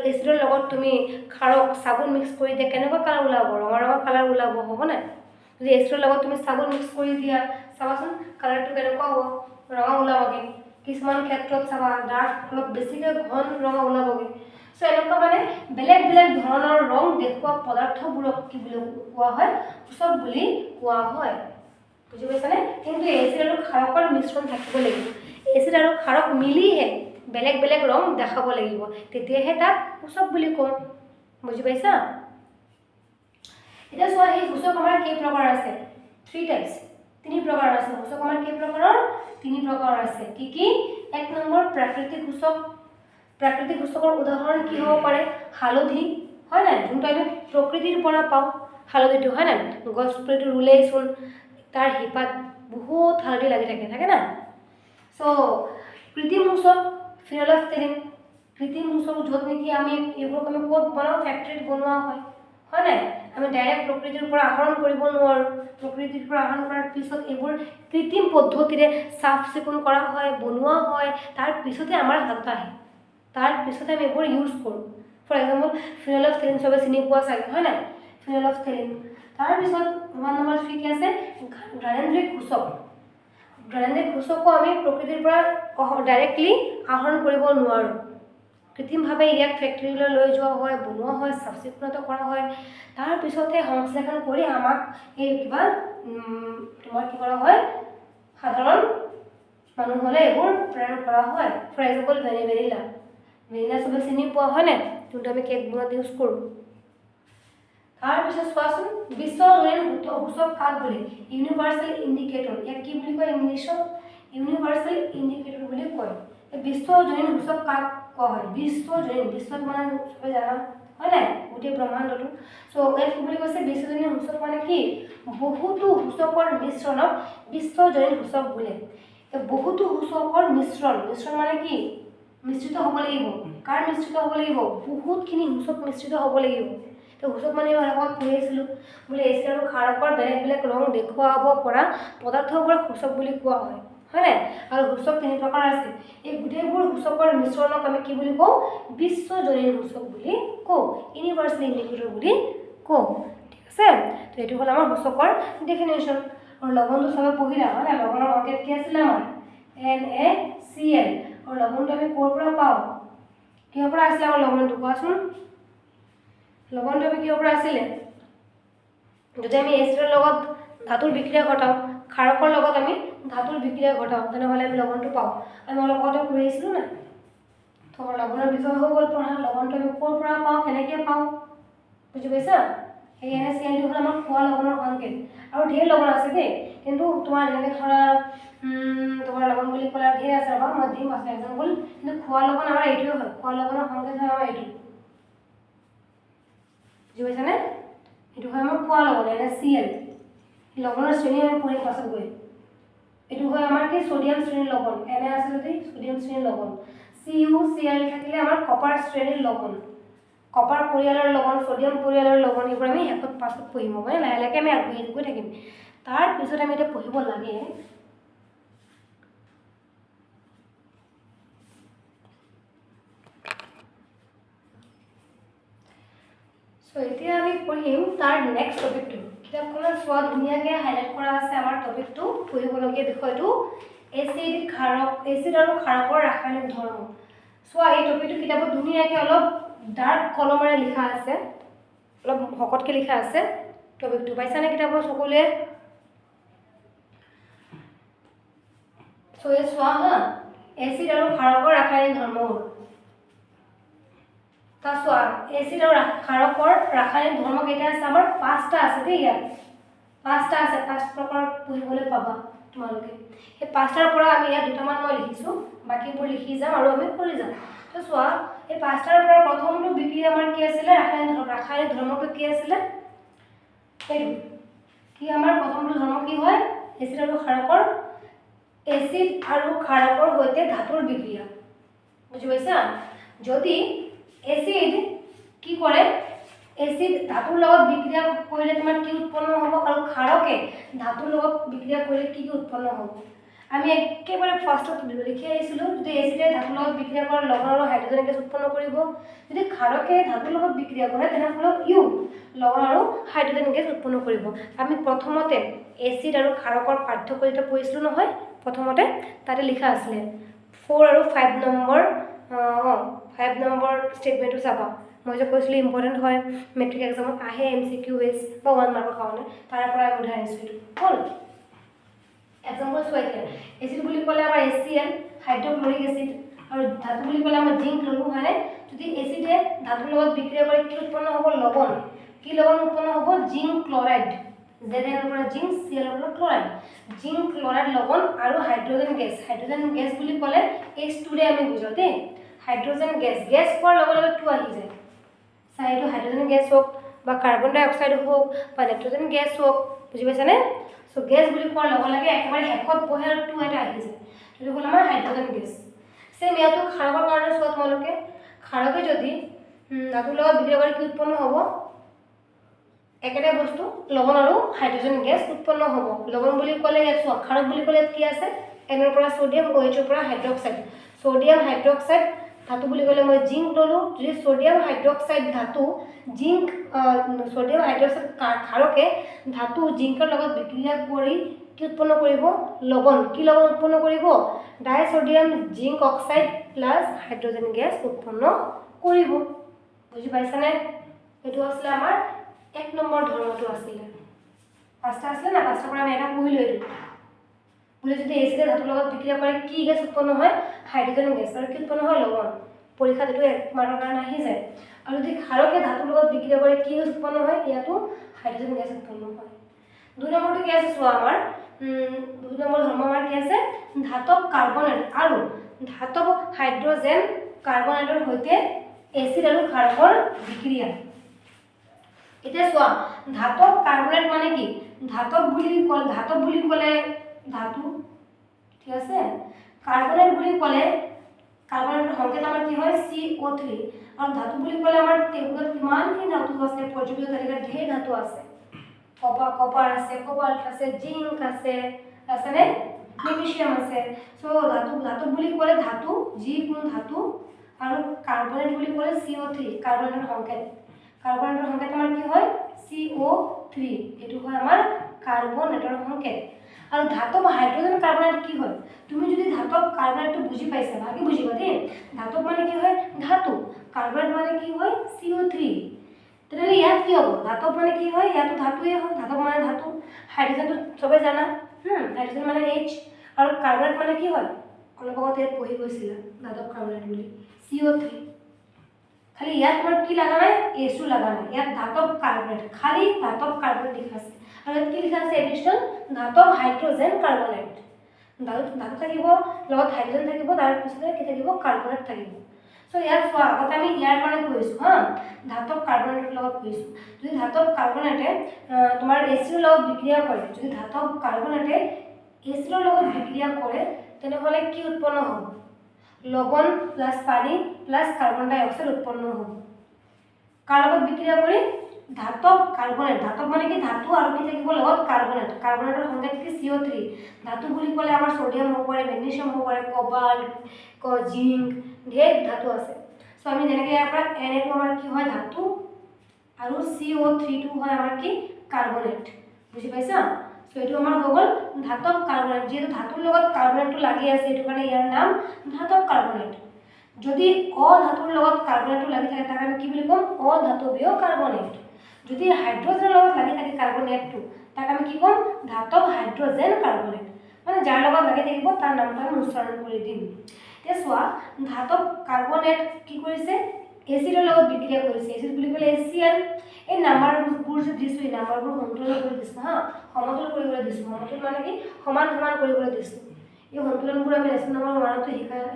এচিডৰ লগত তুমি ক্ষাৰক চাবোন মিক্স কৰি দিয়া, কেনেকুৱা কালাৰ ওলাব? ৰঙা ৰঙা কালাৰ ওলাব, হ'ব নাই? যদি এচিডৰ লগত তুমি চাবোন মিক্স কৰি দিয়া, চাবাচোন কালাৰটো কেনেকুৱা হ'ব? ৰঙা ওলাবগৈ। কিছুমান ক্ষেত্ৰত চাবা, ডাৰ্ক, অলপ বেছিকৈ ঘন ৰঙা ওলাবগৈ। চ' এনেকুৱা মানে বেলেগ বেলেগ ধৰণৰ ৰং দেখুওৱা পদাৰ্থবোৰক কি বুলি কোৱা হয়? সূচক বুলি কোৱা হয়। বুজি পাইছানে? কিন্তু এচিড আৰু ক্ষাৰকৰ মিশ্ৰণ থাকিব লাগিব। এচিড আৰু ক্ষাৰক মিলিহে বেলেগ বেলেগ ৰং দেখাব লাগিব, তেতিয়াহে তাক সূচক বুলি ক'ম। বুজি পাইছা? এতিয়া চোৱা, সেই সূচক আমাৰ কেই প্ৰকাৰ আছে? 3 টাইপছ, 3 প্ৰকাৰ আছে। সূচক আমাৰ কেই প্ৰকাৰৰ? 3 প্ৰকাৰ আছে। কি কি? 1 নম্বৰ প্ৰাকৃতিক সূচক। প্ৰাকৃতিক সূচকৰ উদাহৰণ কি হ'ব পাৰে? হালধি, হয় নাই? যোনটো আমি প্ৰকৃতিৰ পৰা পাওঁ হালধিটো, হয় নাই? গছ পুলিটো ৰুলেইচোন তাৰ শিপাত বহুত হালধি লাগি থাকে না? চ' কৃত্ৰিম সূচক, ফিনলফথেলিন। কৃত্ৰিম সূচক য'ত নেকি আমি এইবোৰক আমি ক'ত বনাওঁ? ফেক্টৰীত বনোৱা হয়, হয় নাই? আমি ডাইৰেক্ট প্ৰকৃতিৰ পৰা আহৰণ কৰিব নোৱাৰোঁ। প্ৰকৃতিৰ পৰা আহৰণ কৰাৰ পিছত এইবোৰ কৃত্ৰিম পদ্ধতিৰে চাফ চিকুণ কৰা হয়, বনোৱা হয়, তাৰ পিছতে আমাৰ হাতত আহে, তাৰ পিছতে আমি এইবোৰ ইউজ কৰোঁ। ফৰ এক্সাম্পল, ফিনলফথেলিন চবে চিনি পোৱা চাগে, হয় নাই? ফিনলফথেলিন। তাৰপিছত 1 নম্বৰ 3 কি আছে? ঘানেন্দ্ৰিক সূচক। ঘানেন্দ্ৰিক সূচকো আমি প্ৰকৃতিৰ পৰা ডাইৰেক্টলি আহৰণ কৰিব নোৱাৰোঁ। কৃত্ৰিমভাৱে ইয়াক ফেক্টৰীলৈ লৈ যোৱা হয়, বনোৱা হয়, চাফ চিকুণতা কৰা হয়, তাৰপিছতহে সংশ্লেষণ কৰি আমাক এই কিবা তোমাৰ কি কৰা হয়? সাধাৰণ মানুহলৈ এইবোৰ প্ৰেৰণ কৰা হয়। ফৰ এক্সাম্পল, ভেনিলা চবে চিনি পোৱা, হয় নাই? যোনটো আমি কেক বনোৱাত ইউজ কৰোঁ। তাৰপিছত চোৱাচোন বিশ্বজনীন সূচক কাক বোলে ইউনিভাৰ্চেল ইণ্ডিকেটৰ ইয়াক কি বুলি কয় ইংলিছত ইউনিভাৰ্চেল ইণ্ডিকেটৰ বুলি কয় বিশ্বজনীন সূচক কাক কোৱা হয় বিশ্বজনীন বিশ্বত মানে চবে জানা হয় নাই গোটেই ব্ৰহ্মাণ্ডটো সো ইয়াত কি বুলি কৈছে বিশ্বজনীন সূচক মানে কি বহুতো সূচকৰ মিশ্ৰণক বিশ্বজনীন সূচক বোলে বহুতো সূচকৰ মিশ্ৰণ মানে কি মিশ্ৰিত হ'ব লাগিব কাৰ মিশ্ৰিত হ'ব লাগিব বহুতখিনি সূচক মিশ্ৰিত হ'ব লাগিব তো সূচক মানে আগত কৈছিলোঁ বোলে এচিড আৰু ক্ষাৰকৰ বেলেগ বেলেগ ৰং দেখুৱাব পৰা পদাৰ্থবোৰক সূচক বুলি কোৱা হয় হয়নে আৰু সূচক তিনি প্ৰকাৰ আছে এই গোটেইবোৰ সূচকৰ মিশ্ৰণক আমি কি বুলি কওঁ বিশ্বজনীন সূচক বুলি কওঁ ইউনিভাৰ্চেল ইণ্ডিকেটৰ বুলি কওঁ ঠিক আছে তো এইটো হ'ল আমাৰ সূচকৰ ডেফিনেশ্যন আৰু লৱণটো সবে পঢ়িলা হয় লৱণৰ সংকেত কি আছিলে আমাৰ NaCl আৰু লৱণটো আমি ক'ৰ পৰা পাওঁ কিহৰ পৰা আছিলে আমাৰ লৱণটো কোৱাচোন লৱণটো আমি কিহৰ পৰা আছিলে যদি আমি এচিডৰ লগত ধাতুৰ বিক্ৰিয়া ঘটাওঁ ক্ষাৰকৰ লগত আমি ধাতুৰ বিক্ৰিয়া ঘটাওঁ তেনেহ'লে আমি লৱণটো পাওঁ আমি অলপ আগতে পঢ়িছিলোঁ না তো লৱণৰ বিষয় হৈ গ'ল পঢ়া লৱণটো আমি ক'ৰ পৰা পাওঁ কেনেকৈ পাওঁ বুজি পাইছা এই NaCl হ'ল আমাৰ খোৱা লৱণৰ সংকেত আৰু ঢেৰ লৱণ আছে দেই কিন্তু তোমাৰ যেনেকৈ ধৰা তোমাৰ লৱণ বুলি ক'লে ঢেৰ আছে ৰ'বা মই দিম আছে এক্সাম্পল কিন্তু খোৱা লৱণ আমাৰ এইটোৱে হয় খোৱা লৱণৰ সংকেত হয় আমাৰ এইটো বুজি পাইছানে এইটো হয় আমাৰ খোৱা লৱণ NaCl লৱণৰ শ্ৰেণী আমি পঢ়িম পাছত গৈ এইটো হয় আমাৰ কি সোডিয়াম শ্ৰেণীৰ লৱণ Na আছে যদি সোডিয়াম শ্ৰেণীৰ লৱণ CuCl থাকিলে আমাৰ কপাৰ শ্ৰেণীৰ লৱণ কপাৰ পৰিয়ালৰ লৱণ সোডিয়াম পৰিয়ালৰ লৱণ এইবোৰ আমি শেষত পাছত পঢ়িম মানে লাহে লাহে আমি আগবাঢ়ি গৈ থাকিম তাৰ পিছত আমি এতিয়া পঢ়িব লাগে সো এতিয়া আমি পঢ়িম তাৰ নেক্সট টপিকটো কিতাপখনত চোৱা ধুনীয়াকৈ হাইলাইট কৰা আছে আমাৰ টপিকটো পঢ়িবলগীয়া বিষয়টো এচিড আৰু ক্ষাৰকৰ ৰাসায়নিক ধৰ্ম চোৱা এই টপিকটো কিতাপত ধুনীয়াকৈ অলপ ডাৰ্ক কলমেৰে লিখা আছে অলপ শকতকৈ লিখা আছে টপিকটো পাইছানে কিতাপত সকলোৱে সো এই চোৱা হা এচিড আৰু ক্ষাৰকৰ ৰাসায়নিক ধৰ্মবোৰ তা চোৱা এচিড আৰু ক্ষাৰকৰ ৰাসায়নিক ধৰ্ম কেইটা আছে আমাৰ পাঁচটা আছে দেই ইয়াত পাঁচটা আছে পাঁচ প্ৰকাৰ পঢ়িবলৈ পাবা তোমালোকে এই পাঁচটাৰ পৰা আমি ইয়াত দুটামান মই লিখিছোঁ বাকীবোৰ লিখি যাম আৰু আমি কৰি যাম তো চোৱা এই পাঁচটাৰ পৰা প্ৰথমটো বিক্ৰিয়া আমাৰ কি আছিলে ৰাসায়নিক ধৰ্মটো কি আছিলে এইটো কি আমাৰ প্ৰথমটো ধৰ্ম কি হয় এচিড আৰু ক্ষাৰকৰ সৈতে ধাতুৰ বিক্ৰিয়া বুজি পাইছা যদি এচিড কি কৰে এচিড ধাতুৰ লগত বিক্ৰিয়া কৰিলে তোমাৰ কি উৎপন্ন হ'ব আৰু ক্ষাৰকে ধাতুৰ লগত বিক্ৰিয়া কৰিলে কি উৎপন্ন হ'ব আমি একেবাৰে ফাৰ্ষ্টত লিখি আহিছিলোঁ যদি এচিডে ধাতুৰ লগত বিক্ৰিয়া কৰে লৱণ আৰু হাইড্ৰজেন গেছ উৎপন্ন কৰিব যদি ক্ষাৰকে ধাতুৰ লগত বিক্ৰিয়া কৰে তেনেহ'লে লৱণ আৰু হাইড্ৰজেন গেছ উৎপন্ন কৰিব আমি প্ৰথমতে এচিড আৰু ক্ষাৰকৰ পাৰ্থক্য যেটা পঢ়িছিলোঁ নহয় প্ৰথমতে তাতে লিখা আছিলে 4 আৰু 5 নম্বৰ 5 নম্বৰ ষ্টেটমেণ্টটো চাবা মই যে কৈছিলোঁ ইম্পৰ্টেণ্ট হয় মেট্ৰিক এক্সামত আহে MCQ বেছ বা 1 মাৰ্কৰ কাৰণে তাৰ পৰা আমি উঠাই আনিছোঁ এইটো হ'ল এক্সাম্পল চোৱা এতিয়া এচিড বুলি ক'লে আমাৰ HCl হাইড্ৰক্লৰিক এচিড আৰু ধাতু বুলি ক'লে আমাৰ জিংক ল'লোঁ হয়নে যদি এচিডে ধাতুৰ লগত বিক্ৰিয়া কৰি কি উৎপন্ন হ'ব লৱণ কি লৱণ উৎপন্ন হ'ব জিংক ক্লৰাইড Zn পৰা জিংক Cl পৰা ক্লৰাইড জিংক ক্লৰাইড লৱণ আৰু হাইড্ৰজেন গেছ বুলি ক'লে H2 ৰে আমি বুজাওঁ দেই হাইড্ৰজেন গেছ পোৱাৰ লগে লগে 2 আহি যায় চাইটো হাইড্ৰজেন গেছ হোক বা কাৰ্বন ডাই অক্সাইড হোক বা নাইট্ৰজেন গেছ হোক বুজি পাইছানে সো গেছ বুলি কোৱাৰ লগে লগে একেবাৰে শেষত বহে আৰু 2 এটা আহি যায় সেইটো হ'ল আমাৰ হাইড্ৰজেন গেছ সেম ইয়াতো ক্ষাৰকৰ কাৰণে চোৱা তোমালোকে ক্ষাৰকে যদি ধাতুৰ লগত বিক্ৰিয়া কৰি কি উৎপন্ন হ'ব একেটা বস্তু লৱণ আৰু হাইড্ৰজেন গেছ উৎপন্ন হ'ব লৱণ বুলি ক'লে ইয়াত চোৱা ক্ষাৰক বুলি ক'লে কি আছে N ৰ পৰা সোডিয়াম OH ৰ পৰা হাইড্ৰক্সাইড সোডিয়াম হাইড্ৰক্সাইড ধাতু বুলি ক'লে মই জিংক ল'লোঁ যদি সোডিয়াম হাইড্ৰক্সাইড ধাতু জিংক সোডিয়াম হাইড্ৰক্সাইড ক্ষাৰকে ধাতু জিংকৰ লগত বিক্ৰিয়া কৰি কি উৎপন্ন কৰিব লৱণ কি লৱণ উৎপন্ন কৰিব disodium zinc oxide plus hydrogen gas উৎপন্ন কৰিব বুজি পাইছানে এইটো আছিলে আমাৰ 1 নম্বৰ ধৰ্মটো আছিলে পাঁচটা আছিলে না পাঁচটাৰ পৰা আমি এটা পঢ়িলোঁ এইটো বোলে যদি এচিডে ধাতুৰ লগত বিক্ৰিয়া কৰে কি গেছ উৎপন্ন হয় হাইড্ৰজেন গেছ আৰু কি উৎপন্ন হয় লৱণ পৰীক্ষাত এইটো 1 মাৰ্কৰ কাৰণে আহি যায় আৰু যদি ক্ষাৰকে ধাতুৰ লগত বিক্ৰিয়া কৰে কি উৎপন্ন হয় ইয়াতো হাইড্ৰোজেন গেছ উৎপন্ন হয় 2 নম্বৰটো কি আছে চোৱা আমাৰ 2 নম্বৰ ধৰ্ম আমাৰ কি আছে ধাতব কাৰ্বনেট আৰু ধাতব হাইড্ৰোজেন কাৰ্বনেটৰ সৈতে এচিড আৰু ক্ষাৰকৰ বিক্ৰিয়া এতিয়া চোৱা ধাতব কাৰ্বনেট মানে কি ধাতব বুলি ক'লে ধাতু ঠিক আছে কাৰ্বনেট বুলি ক'লে কাৰ্বনেটৰ সংকেত আমাৰ কি হয় CO3 আৰু ধাতু বুলি ক'লে আমাৰ টেবুলত কিমানখিনি ধাতু আছে পৰ্যাপ্ত তালিকাত ঢেৰ ধাতু আছে কপাৰ আছে কোবাল্ট আছে জিংক আছে আছেনে মেগনেছিয়াম আছে সো ধাতু বুলি ক'লে ধাতু যিকোনো ধাতু আৰু কাৰ্বনেট বুলি ক'লে CO3 কাৰ্বনেটৰ সংকেত আমাৰ কি হয় CO3 এটো হয় আমাৰ কাৰ্বনেটৰ সংকেত আৰু ধাতব হাইড্ৰোজেন কাৰ্বনেট কি হয় তুমি যদি ধাতব কাৰ্বনেটটো বুজি পাইছা ভালকৈ বুজিবা দেই ধাতব মানে কি হয় ধাতু কাৰ্বনেট মানে কি হয় CO3 তেনে ইয়াত কি হ'ব ধাতব মানে কি হয় ইয়াতো ধাতুৱে হয় ধাতব মানে ধাতু হাইড্ৰোজেনটো সবে জানা হাইড্ৰোজেন মানে H আৰু কাৰ্বনেট মানে কি হয় অলপ আগতে ইয়াত পঢ়ি গৈছিলা ধাতব কাৰ্বনেট বুলি CO3 খালি ইয়াত তোমাৰ কি লাগা নাই H2 লাগা নাই ইয়াত ধাতব কাৰ্বনেট খালি ধাতব কাৰ্বনেট লিখা আছে আৰু ইয়াত কি লিখা আছে এডিশনাল ধাতব হাইড্ৰোজেন কাৰ্বনেট ধাতু থাকিব লগত হাইড্ৰোজেন থাকিব তাৰ পিছতে কি থাকিব কাৰ্বনেট থাকিব সো ইয়াত চোৱা আগতে আমি ইয়াৰ কাৰণে কৈছো হা ধাতব কাৰ্বনেটৰ লগত কৈছো যদি ধাতব কাৰ্বনেটে তোমাৰ এচিডৰ লগত বিক্ৰিয়া কৰে যদি ধাতব কাৰ্বনেটে এচিডৰ লগত বিক্ৰিয়া কৰে তেনেহলে কি উৎপন্ন হ'ব লৱণ প্লাস পানী প্লাস কাৰ্বন ডাই অক্সাইড উৎপন্ন হ'ব কাৰ লগত বিক্ৰিয়া কৰি ধাতব কাৰ্বনেট ধাতব মানে কি ধাতু আৰু কি থাকিব লগত কাৰ্বনেটৰ সংকেত কি CO3 ধাতু বুলি ক'লে আমাৰ সোডিয়াম হ'ব পাৰে মেগনেছিয়াম হ'ব পাৰে কোবাল্ট জিংক ঢেৰ ধাতু আছে সো আমি যেনেকৈ ইয়াৰ পৰা Na টো আমাৰ কি হয় ধাতু আৰু CO3 টো হয় আমাৰ কি কাৰ্বনেট বুজি পাইছা সো এটো আমাৰ হৈ গ'ল ধাতব কাৰ্বনেট যেটো ধাতুৰ লগত কাৰ্বনেটটো লাগি আছে এটো কাৰণে ইয়াৰ নাম ধাতব কাৰ্বনেট যদি অধাতুৰ লগত কাৰ্বনেটটো লাগি থাকে তাক আমি কি বুলি ক'ম অধাতৱীয় কাৰ্বনেট যদি হাইড্ৰোজেনৰ লগত লাগি থাকে কাৰ্বনেটটো তাক আমি কি ক'ম ধাতব হাইড্ৰোজেন কাৰ্বনেট মানে যাৰ লগত লাগি থাকিব তাৰ নামটো আমি উচ্চাৰণ কৰি দিম এতিয়া চোৱা ধাতব কাৰ্বনেট কি কৰিছে এচিডৰ লগত বিক্ৰিয়া কৰিছে এচিড বুলি ক'লে HCl এই নাম্বাৰবোৰ যে দিছো এই নাম্বাৰবোৰ সন্তুলন কৰি দিছো হা সমতুল কৰিবলৈ দিছো সমতুল মানে কি সমান কৰিবলৈ দিছো এই সন্তুলনবোৰ আমি লেসন নম্বৰ 1 তে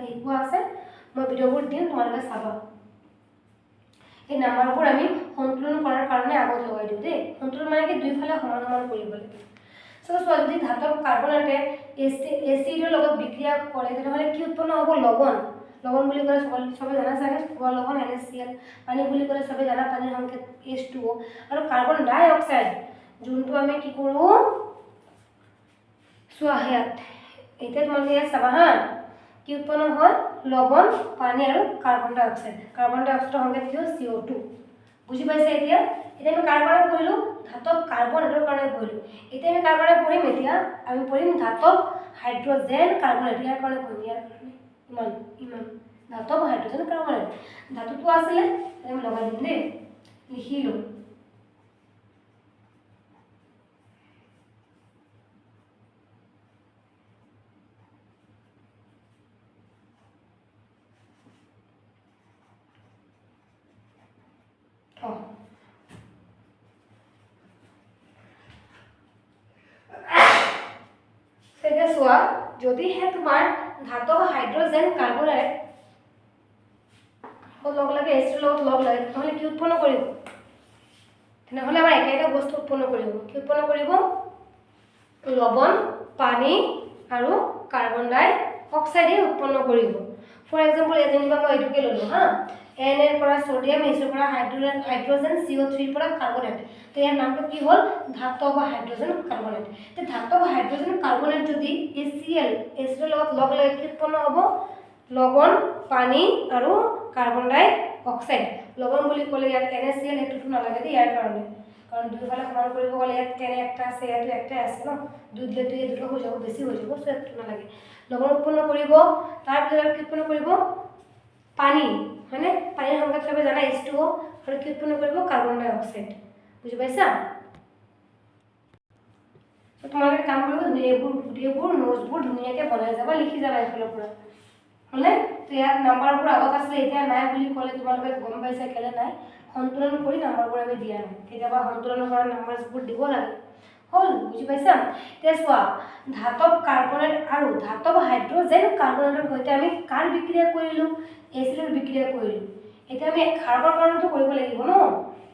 শিকোৱা আছে মই ভিডিঅ'বোৰ দিম তোমালোকে চাবা এই নাম্বাৰবোৰ আমি সন্তুলন কৰাৰ কাৰণে আগত লগাই দিও দেই সন্তুলন মানে কি দুইফালে সমান কৰিব লাগে সো যদি ধাতব কাৰ্বনেটে এচিডৰ লগত বিক্ৰিয়া কৰে তেনেহলে কি উৎপন্ন হ'ব লৱণ বুলি ক'লে সবে জানা চাগে লৱণ NaCl পানী বুলি ক'লে সবে জানা পানীৰ সংকেত H2O আৰু কাৰ্বন ডাই অক্সাইড যোনটো আমি কি কৰো চোৱা ইয়াত এতিয়া তোমালোকে ইয়াত চাবা হা কি উৎপন্ন হয় লৱণ পানী আৰু কাৰ্বন ডাই অক্সাইডৰ সংকেত কি CO2 বুজি পাইছে এতিয়া আমি কাৰ্বনে পঢ়িলো ধাতব কাৰ্বনেটৰ কাৰণে পঢ়িলো এতিয়া আমি কাৰ্বনে পঢ়িম এতিয়া আমি পঢ়িম ধাতব হাইড্ৰোজেন কাৰ্বনেট ইয়াৰ কাৰণে পঢ়িম ইয়াৰ কাৰণে ইমান ধাতব হাইড্ৰোজেন কাৰ্বনেট ধাতুটো আছিলে আমি লগাই দিম দেই লিখিলো চোৱা যদিহে তোমাৰ ধাতব হাইড্ৰোজেন কাৰ্বনেট লগ লাগে এচিডৰ লগত লগ লাগে তাহলে কি উৎপন্ন কৰিব তেনেহলে আমাৰ একেটা বস্তু উৎপন্ন কৰিব কি উৎপন্ন কৰিব লৱণ পানী আৰু কাৰ্বন ডাই অক্সাইডে উৎপন্ন কৰিব ফৰ এক্সাম্পল যেনিবা মই এটোকে ললো হা Na এৰ পৰা সোডিয়াম H এৰ পৰা হাইড্ৰোজেন CO3 এৰ পৰা কাৰ্বনেট তো এৰ নামটো কি হল ধাতব হাইড্ৰোজেন কাৰ্বনেট তো ধাতব হাইড্ৰোজেন কাৰ্বনেট যদি HCl এৰ লগত লগ লাগে কি উৎপন্ন হ'ব লৱণ পানী আৰু কাৰ্বন ডাই অক্সাইড লৱণ বুলি ক'লে ইয়াত NaCl এটোটো নালাগে দি ইয়াৰ কাৰণে কাৰণ দুইফালে সমান কৰিব গ'লে ইয়াত Na একটা আছে ইয়াত একটা আছে ন দুই দিলে দুটো হৈ যাব বেছি হৈ যাব সো এটো নালাগে লৱণ উৎপন্ন কৰিব তাৰ পিছত কি উৎপন্ন কৰিব পানী মানে পানীৰ সংকেত সবে জানা H2O আৰু কি উৎপন্ন কৰিব কাৰ্বন ডাই অক্সাইড বুজি পাইছা তো তোমালোকে কাম কৰিব এইবোৰ নোটছবোৰ ধুনীয়াকৈ বনাই যাবা লিখি যাবা এফালৰ পৰা হলে তো ইয়াত নাম্বাৰবোৰ আগত আছিলে এতিয়া নাই বুলি ক'লে তোমালোকে গম পাইছা কেলে নাই সন্তুলন কৰি নাম্বাৰবোৰ আমি দিয়া নাই কেতিয়াবা সন্তুলনৰ কাৰণে নাম্বাৰবোৰ দিব লাগে হল বুজি পাইছা এতিয়া চোৱা ধাতৱ কাৰ্বনেট আৰু ধাতৱ হাইড্ৰজেন কাৰ্বনেটৰ সৈতে আমি কাৰ বিক্ৰিয়া কৰিলো এচিডৰ বিক্ৰিয়া কৰিলো এতিয়া আমি ক্ষাৰকৰ কাৰণেতো কৰিব লাগিব ন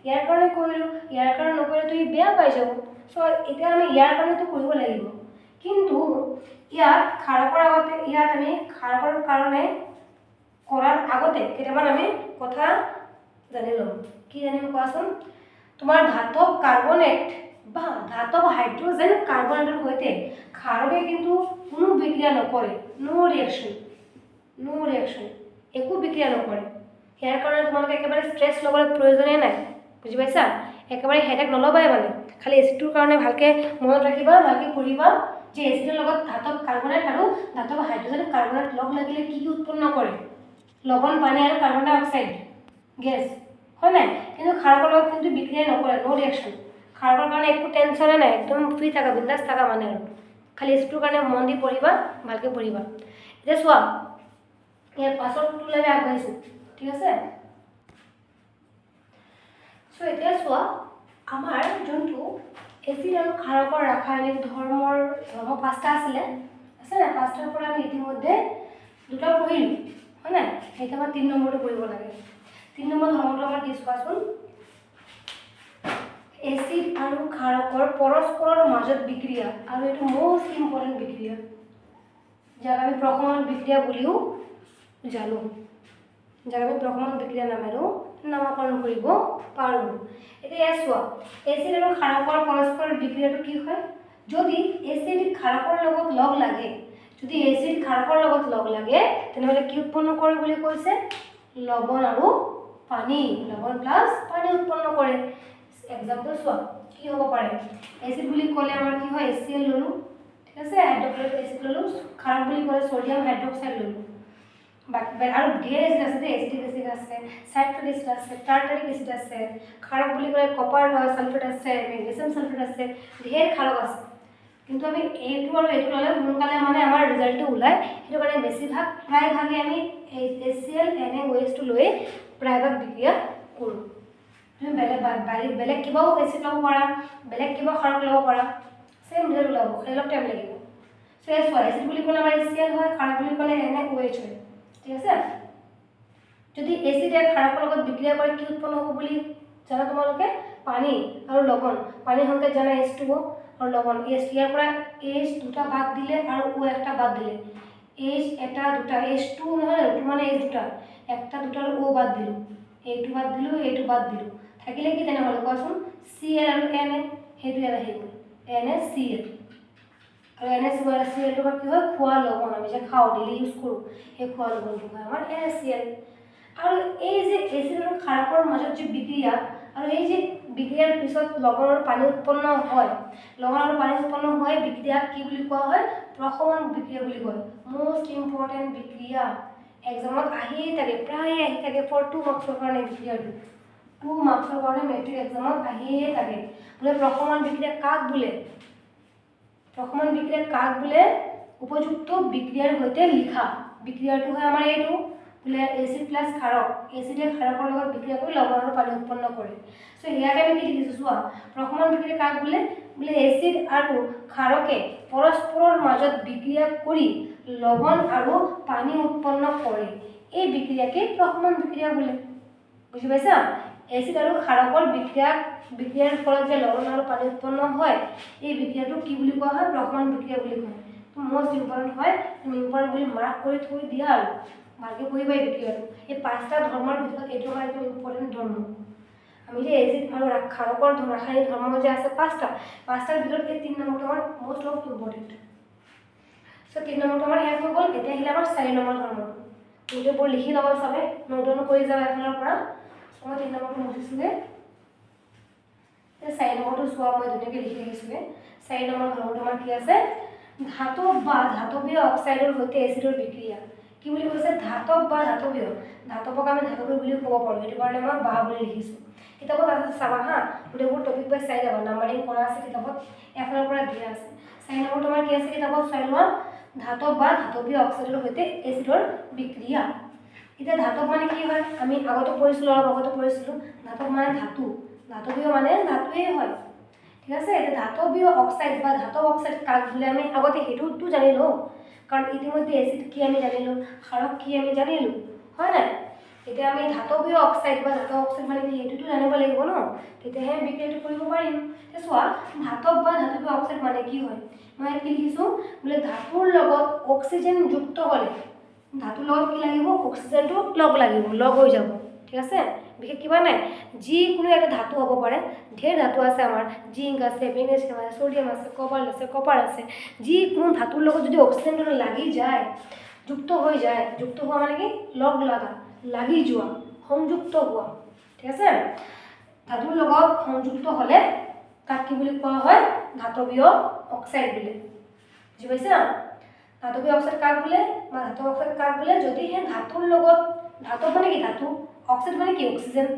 ইয়াৰ কাৰণে কৰিলো ইয়াৰ কাৰণে নকৰিলেতো ই বেয়া পাই যাব সো এতিয়া আমি ইয়াৰ কাৰণেতো কৰিব লাগিব কিন্তু ইয়াত ক্ষাৰকৰ আগতে ইয়াত আমি ক্ষাৰকৰ কাৰণে কৰাৰ আগতে কেইটামান আমি কথা জানি লম কি জানিম কোৱাচোন তোমাৰ ধাতৱ কাৰ্বনেট বা ধাতৱ হাইড্ৰজেন কাৰ্বনেটৰ সৈতে ক্ষাৰকে কিন্তু কোনো বিক্ৰিয়া নকৰে নো ৰিয়েকশ্যন একো বিক্ৰিয়া নকৰে ইয়াৰ কাৰণে তোমালোকে একেবাৰে ষ্ট্ৰেছ ল'বলৈ প্ৰয়োজনেই নাই বুজি পাইছা একেবাৰে হেডেক নল'বাই মানে খালি এচিডটোৰ কাৰণে ভালকৈ মনত ৰাখিবা ভালকৈ পঢ়িবা যে এচিডৰ লগত ধাতৱ কাৰ্বনেট আৰু ধাতৱ হাইড্ৰজেন কাৰ্বনেট লগ লাগিলে কি উৎপন্ন কৰে লৱণ পানী আৰু কাৰ্বন ডাই অক্সাইড গেছ হয় নাই কিন্তু ক্ষাৰকৰ লগত কিন্তু বিক্ৰিয়া নকৰে নো ৰিয়েকশ্যন ক্ষাৰকৰ কাৰণে একো টেনশ্যনে নাই একদম ফ্ৰী থাকা বিন্দাছ থাকা মানে আৰু খালি এচিডটোৰ কাৰণে মন দি পঢ়িবা ভালকৈ পঢ়িবা এতিয়া চোৱা ইয়াৰ পাছতটোলৈ আমি আগবাঢ়িছোঁ ঠিক আছে সো এতিয়া চোৱা আমাৰ যোনটো এচিড আৰু ক্ষাৰকৰ ৰাসায়নিক ধৰ্ম পাঁচটা আছে নাই পাঁচটাৰ পৰা আমি ইতিমধ্যে দুটা পঢ়িলোঁ হয় নাই এতিয়া আমাৰ 3 নম্বৰটো পঢ়িব লাগে 3 নম্বৰ ধৰ্মটো আমাৰ কি চোৱাচোন এচিড আৰু ক্ষাৰকৰ পৰস্পৰৰ মাজত বিক্ৰিয়া আৰু এইটো মোষ্ট ইম্পৰ্টেণ্ট বিক্ৰিয়া যাক আমি প্ৰশমন বিক্ৰিয়া বুলিও জানো যাক আমি প্ৰশমন বিক্ৰিয়া নামেৰেও নামাকৰণ কৰিব পাৰোঁ এতিয়া ইয়াত চোৱা এচিড আৰু ক্ষাৰকৰ পৰস্পৰৰ বিক্ৰিয়াটো কি হয় যদি এচিড ক্ষাৰকৰ লগত লগ লাগে যদি এচিড ক্ষাৰকৰ লগত লগ লাগে তেনেহ'লে কি উৎপন্ন কৰে বুলি কৈছে লৱণ আৰু পানী লৱণ প্লাছ পানী উৎপন্ন কৰে এক্সাম্পল চোৱা কি হ'ব পাৰে এচিড বুলি ক'লে আমাৰ কি হয় HCl ল'লোঁ ঠিক আছে হাইড্ৰক্লৰিক এচিড ল'লোঁ ক্ষাৰক বুলি ক'লে ছ'ডিয়াম হাইড্ৰক্সাইড ল'লোঁ আৰু ঢেৰ এচিড আছে দেই এচিটিক এচিড আছে সাইট্ৰিক এচিড আছে টাৰ্টাৰিক এচিড আছে ক্ষাৰক বুলি ক'লে কপাৰ সালফেট আছে মেগনেছিয়াম সালফেট আছে ঢেৰ ক্ষাৰক আছে কিন্তু আমি এইটো আৰু এইটো ল'লে সোনকালে মানে আমাৰ ৰিজাল্টটো ওলায় সেইটো কাৰণে বেছিভাগ প্ৰায়ভাগে আমি HCl NaOH লৈ প্ৰায়ভাগ বিক্ৰিয়া কৰোঁ তুমি বেলেগ কিবাও এচিড ল'ব পাৰা বেলেগ কিবা ক্ষাৰক ল'ব পাৰা সেম ৰিজাল্ট ওলাব খালি অলপ টাইম লাগিব সো এই চোৱা এচিড বুলি ক'লে আমাৰ HCl হয় ক্ষাৰক বুলি ক'লে NaOH হয় ঠিক আছে যদি এচিড আৰু ক্ষাৰকৰ লগত বিক্ৰিয়া কৰে কি উৎপন্ন হ'ব বুলি জানা তোমালোকে পানী আৰু লৱণ পানীৰ সংকেত জানা H2O আৰু লৱণ ইয়াৰ পৰা H দুটা বাদ দিলে আৰু O একটা বাদ দিলে H এটা দুটা H2 নহয় এইটো মানে H দুটা একটা দুটাৰ O বাদ দিলোঁ এইটো বাদ দিলোঁ এইটো বাদ দিলোঁ থাকিলে কি তেনেহ'লে কোৱাচোন Cl আৰু Na সেইটো ইয়াত আহি গ'ল NaCl আৰু NaCl কি হয় খোৱা লৱণ আমি যে খাওঁ ডেইলি ইউজ কৰোঁ সেই খোৱা লৱণটো হয় আমাৰ NaCl আৰু এই যে এচিড আৰু ক্ষাৰকৰ মাজত যে বিক্ৰিয়া আৰু এই যে বিক্ৰিয়াৰ পিছত লৱণ আৰু পানী উৎপন্ন হয় লৱণ আৰু পানী উৎপন্ন হয় বিক্ৰিয়াক কি বুলি কোৱা হয় প্ৰশমন বিক্ৰিয়া বুলি কয় মোষ্ট ইম্পৰ্টেণ্ট বিক্ৰিয়া এক্সামত আহিয়ে থাকে প্ৰায় আহি থাকে ফৰ 2 মাৰ্কছৰ কাৰণে বিক্ৰিয়াটো 2 মাৰ্কছৰ কাৰণে মেট্ৰিক এক্সামত আহিয়ে থাকে বোলে প্ৰশমন বিক্ৰিয়া কাক বোলে প্ৰশমন বিক্ৰিয়া কাক বোলে উপযুক্ত বিক্ৰিয়াৰ সৈতে লিখা বিক্ৰিয়াটো হয় আমাৰ এইটো বোলে এচিড প্লাছ ক্ষাৰক এচিডে ক্ষাৰকৰ লগত বিক্ৰিয়া কৰি লৱণ আৰু পানী উৎপন্ন কৰে সো ইয়াকে আমি কি লিখিছোঁ চোৱা প্ৰশমন বিক্ৰিয়া কাক বোলে বোলে এচিড আৰু ক্ষাৰকে পৰস্পৰৰ মাজত বিক্ৰিয়া কৰি লৱণ আৰু পানী উৎপন্ন কৰে এই বিক্ৰিয়াকে প্ৰশমন বিক্ৰিয়া বোলে বুজি পাইছা এচিড আৰু ক্ষাৰকৰ বিক্ৰিয়াৰ ফলত যে লৱণ আৰু পানী উৎপন্ন হয় এই বিক্ৰিয়াটো কি বুলি কোৱা হয় প্ৰশমন বিক্ৰিয়া বুলি কয় তো মোষ্ট ইম্পৰ্টেণ্ট হয় তুমি ইম্পৰ্টেণ্ট বুলি মাৰ্ক কৰি থৈ দিয়া আৰু ভালকৈ পঢ়িবা এই বিক্ৰিয়াটো এই 5টা ধৰ্মৰ ভিতৰত এইটো হয় একদম ইম্পৰ্টেণ্ট ধৰ্ম আমি যে এচিড আৰু ক্ষাৰকৰ ৰাসায়নিক ধৰ্ম যে আছে 5টাৰ ভিতৰত এই 3 নম্বৰটো আমাৰ মোষ্ট অফ ইম্পৰ্টেণ্ট সো 3 নম্বৰটো আমাৰ শেষ হৈ গ'ল এতিয়া আহিলে আমাৰ 4 নম্বৰ ধৰ্মটো এইটো বৰ লিখি ল'ব চবে নোট কৰি যাবা এফালৰ পৰা সো মই 3 নম্বৰটো মুঠিছোঁগৈ 4 নম্বৰটো চোৱা মই ধুনীয়াকৈ লিখি আহিছোঁগৈ 4 নম্বৰ ধৰ্মটো আমাৰ কি আছে ধাতৱ বা ধাতৱীয় অক্সাইডৰ সৈতে এচিডৰ বিক্ৰিয়া কি বুলি কৈছে ধাতৱ বা ধাতৱীয় ধাতৱক আমি ধাতৱী বুলিও ক'ব পাৰোঁ সেইটো কাৰণে মই বা বুলি লিখিছোঁ কিতাপত আছে চাবা হা গোটেইবোৰ টপিক বাই চাই যাবা নাম্বাৰিং কৰা আছে কিতাপত এফালৰ পৰা দিয়া আছে 4 নম্বৰটো আমাৰ কি আছে কিতাপত চাই লোৱা ধাতৱ বা ধাতৱীয় অক্সাইডৰ সৈতে এচিডৰ বিক্ৰিয়া। এতিয়া ধাতৱ মানে কি হয়, আমি আগতে পঢ়িছিলোঁ, অলপ আগতে পঢ়িছিলোঁ, ধাতৱ মানে ধাতু, ধাতৱীয় মানে ধাতুৱেই হয়। ঠিক আছে, এতিয়া ধাতৱীয় অক্সাইড বা ধাতৱ অক্সাইড কাক বোলে আমি আগতে সেইটোতো জানিলোঁ, কাৰণ ইতিমধ্যে এচিড কি আমি জানিলোঁ, ক্ষাৰক কি আমি জানিলোঁ, হয় নাই? এতিয়া আমি ধাতৱীয় অক্সাইড বা ধাতৱ অক্সাইড মানে কি সেইটোতো জানিব লাগিব ন, তেতিয়াহে বিক্ৰিয়াটো কৰিব পাৰিম। এতিয়া চোৱা, ধাতৱ বা ধাতৱীয় অক্সাইড মানে কি হয়, মই ইয়াত কি লিখিছোঁ বোলে ধাতুৰ লগত অক্সিজেন যুক্ত হ'লে, ধাতুৰ লগত কি লাগিব, অক্সিজেনটো লগ লাগিব, লগ হৈ যাব। ঠিক আছে, বিশেষ কিবা নাই, যিকোনো এটা ধাতু হ'ব পাৰে, ঢেৰ ধাতু আছে আমাৰ, জিংক আছে, মেগনেছিয়াম আছে, ছ'ডিয়াম আছে, কপাৰ আছে, যিকোনো ধাতুৰ লগত যদি অক্সিজেনটো লাগি যায়, যুক্ত হৈ যায়, যুক্ত হোৱা মানে কি লগ লগা, লাগি যোৱা, সংযুক্ত হোৱা। ঠিক আছে, ধাতুৰ লগত সংযুক্ত হ'লে তাক কি বুলি কোৱা হয়, ধাতৱীয় অক্সাইড বোলে। বুজি পাইছা? ধাতৱীয় অক্সাইড কাক বোলে বা ধাতৱ অক্সাইড কাক বোলে, যদিহে ধাতুৰ লগত, ধাতৱ মানে কি ধাতু, অক্সাইড মানে কি অক্সিজেন,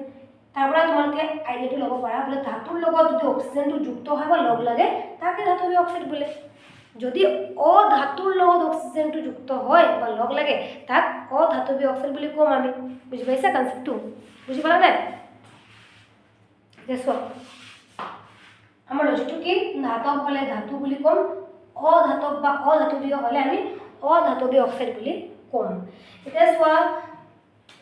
তাৰ পৰা তোমালোকে আইডিয়াটো ল'ব পাৰা বোলে ধাতুৰ লগত যদি অক্সিজেনটো যুক্ত হয় বা লগ লাগে তাকে ধাতৱীয় অক্সাইড বোলে। যদি অধাতুৰ লগত অক্সিজেনটো যুক্ত হয় বা লগ লাগে তাক অধাতৱীয় অক্সাইড বুলি ক'ম আমি। বুজি পাইছা কনচেপ্টটো? বুজি পালা নাই? চোৱা, আমাৰ লজিকটো কি, ধাতৱ হ'লে ধাতু বুলি ক'ম, অধাতৱ বা অধাতৱীয় হ'লে আমি অধাতৱীয় অক্সাইড বুলি ক'ম। এতিয়া চোৱা,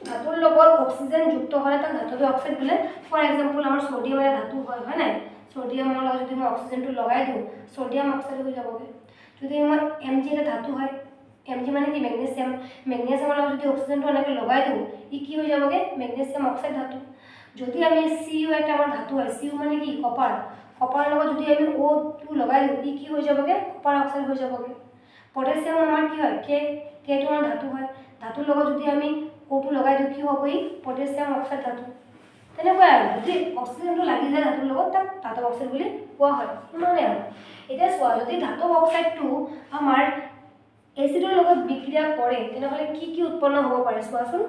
ধাতুৰ লগত অক্সিজেন যুক্ত হ'লে তাক ধাতৱীয় অক্সাইড বোলে। ফৰ এক্সাম্পল, আমাৰ ছ'ডিয়াম এটা ধাতু হয়, হয় নাই? ছ'ডিয়ামৰ লগত যদি মই অক্সিজেনটো লগাই দিওঁ, ছ'ডিয়াম অক্সাইড হৈ যাবগৈ। যদি মই Mg এটা ধাতু হয়, Mg মানে কি মেগনেছিয়াম, মেগনেছিয়ামৰ লগত যদি অক্সিজেনটো এনেকৈ লগাই দিওঁ, ই কি হৈ যাবগৈ, মেগনেছিয়াম অক্সাইড ধাতু। যদি আমি Cu এটা আমাৰ ধাতু হয়, Cu মানে কি কপাৰ, কপাৰৰ লগত যদি আমি O2 লগাই দিওঁ, ই কি হৈ যাবগৈ, কপাৰ অক্সাইড হৈ যাবগৈ। পটাছিয়াম আমাৰ কি হয়, K2 আমাৰ ধাতু হয়, ধাতুৰ লগত যদি আমি O2 লগাই দিওঁ কি হ'ব, ই পটাছিয়াম অক্সাইড ধাতু। তেনেকুৱাই আৰু, যদি অক্সিজেনটো লাগি যায় ধাতুৰ লগত তাক ধাতৱ অক্সাইড বুলি কোৱা হয়, ইমানেই আৰু। এতিয়া চোৱা, যদি ধাতৱ অক্সাইডটো আমাৰ এচিডৰ লগত বিক্ৰিয়া কৰে তেনেহ'লে কি কি উৎপন্ন হ'ব পাৰে চোৱাচোন।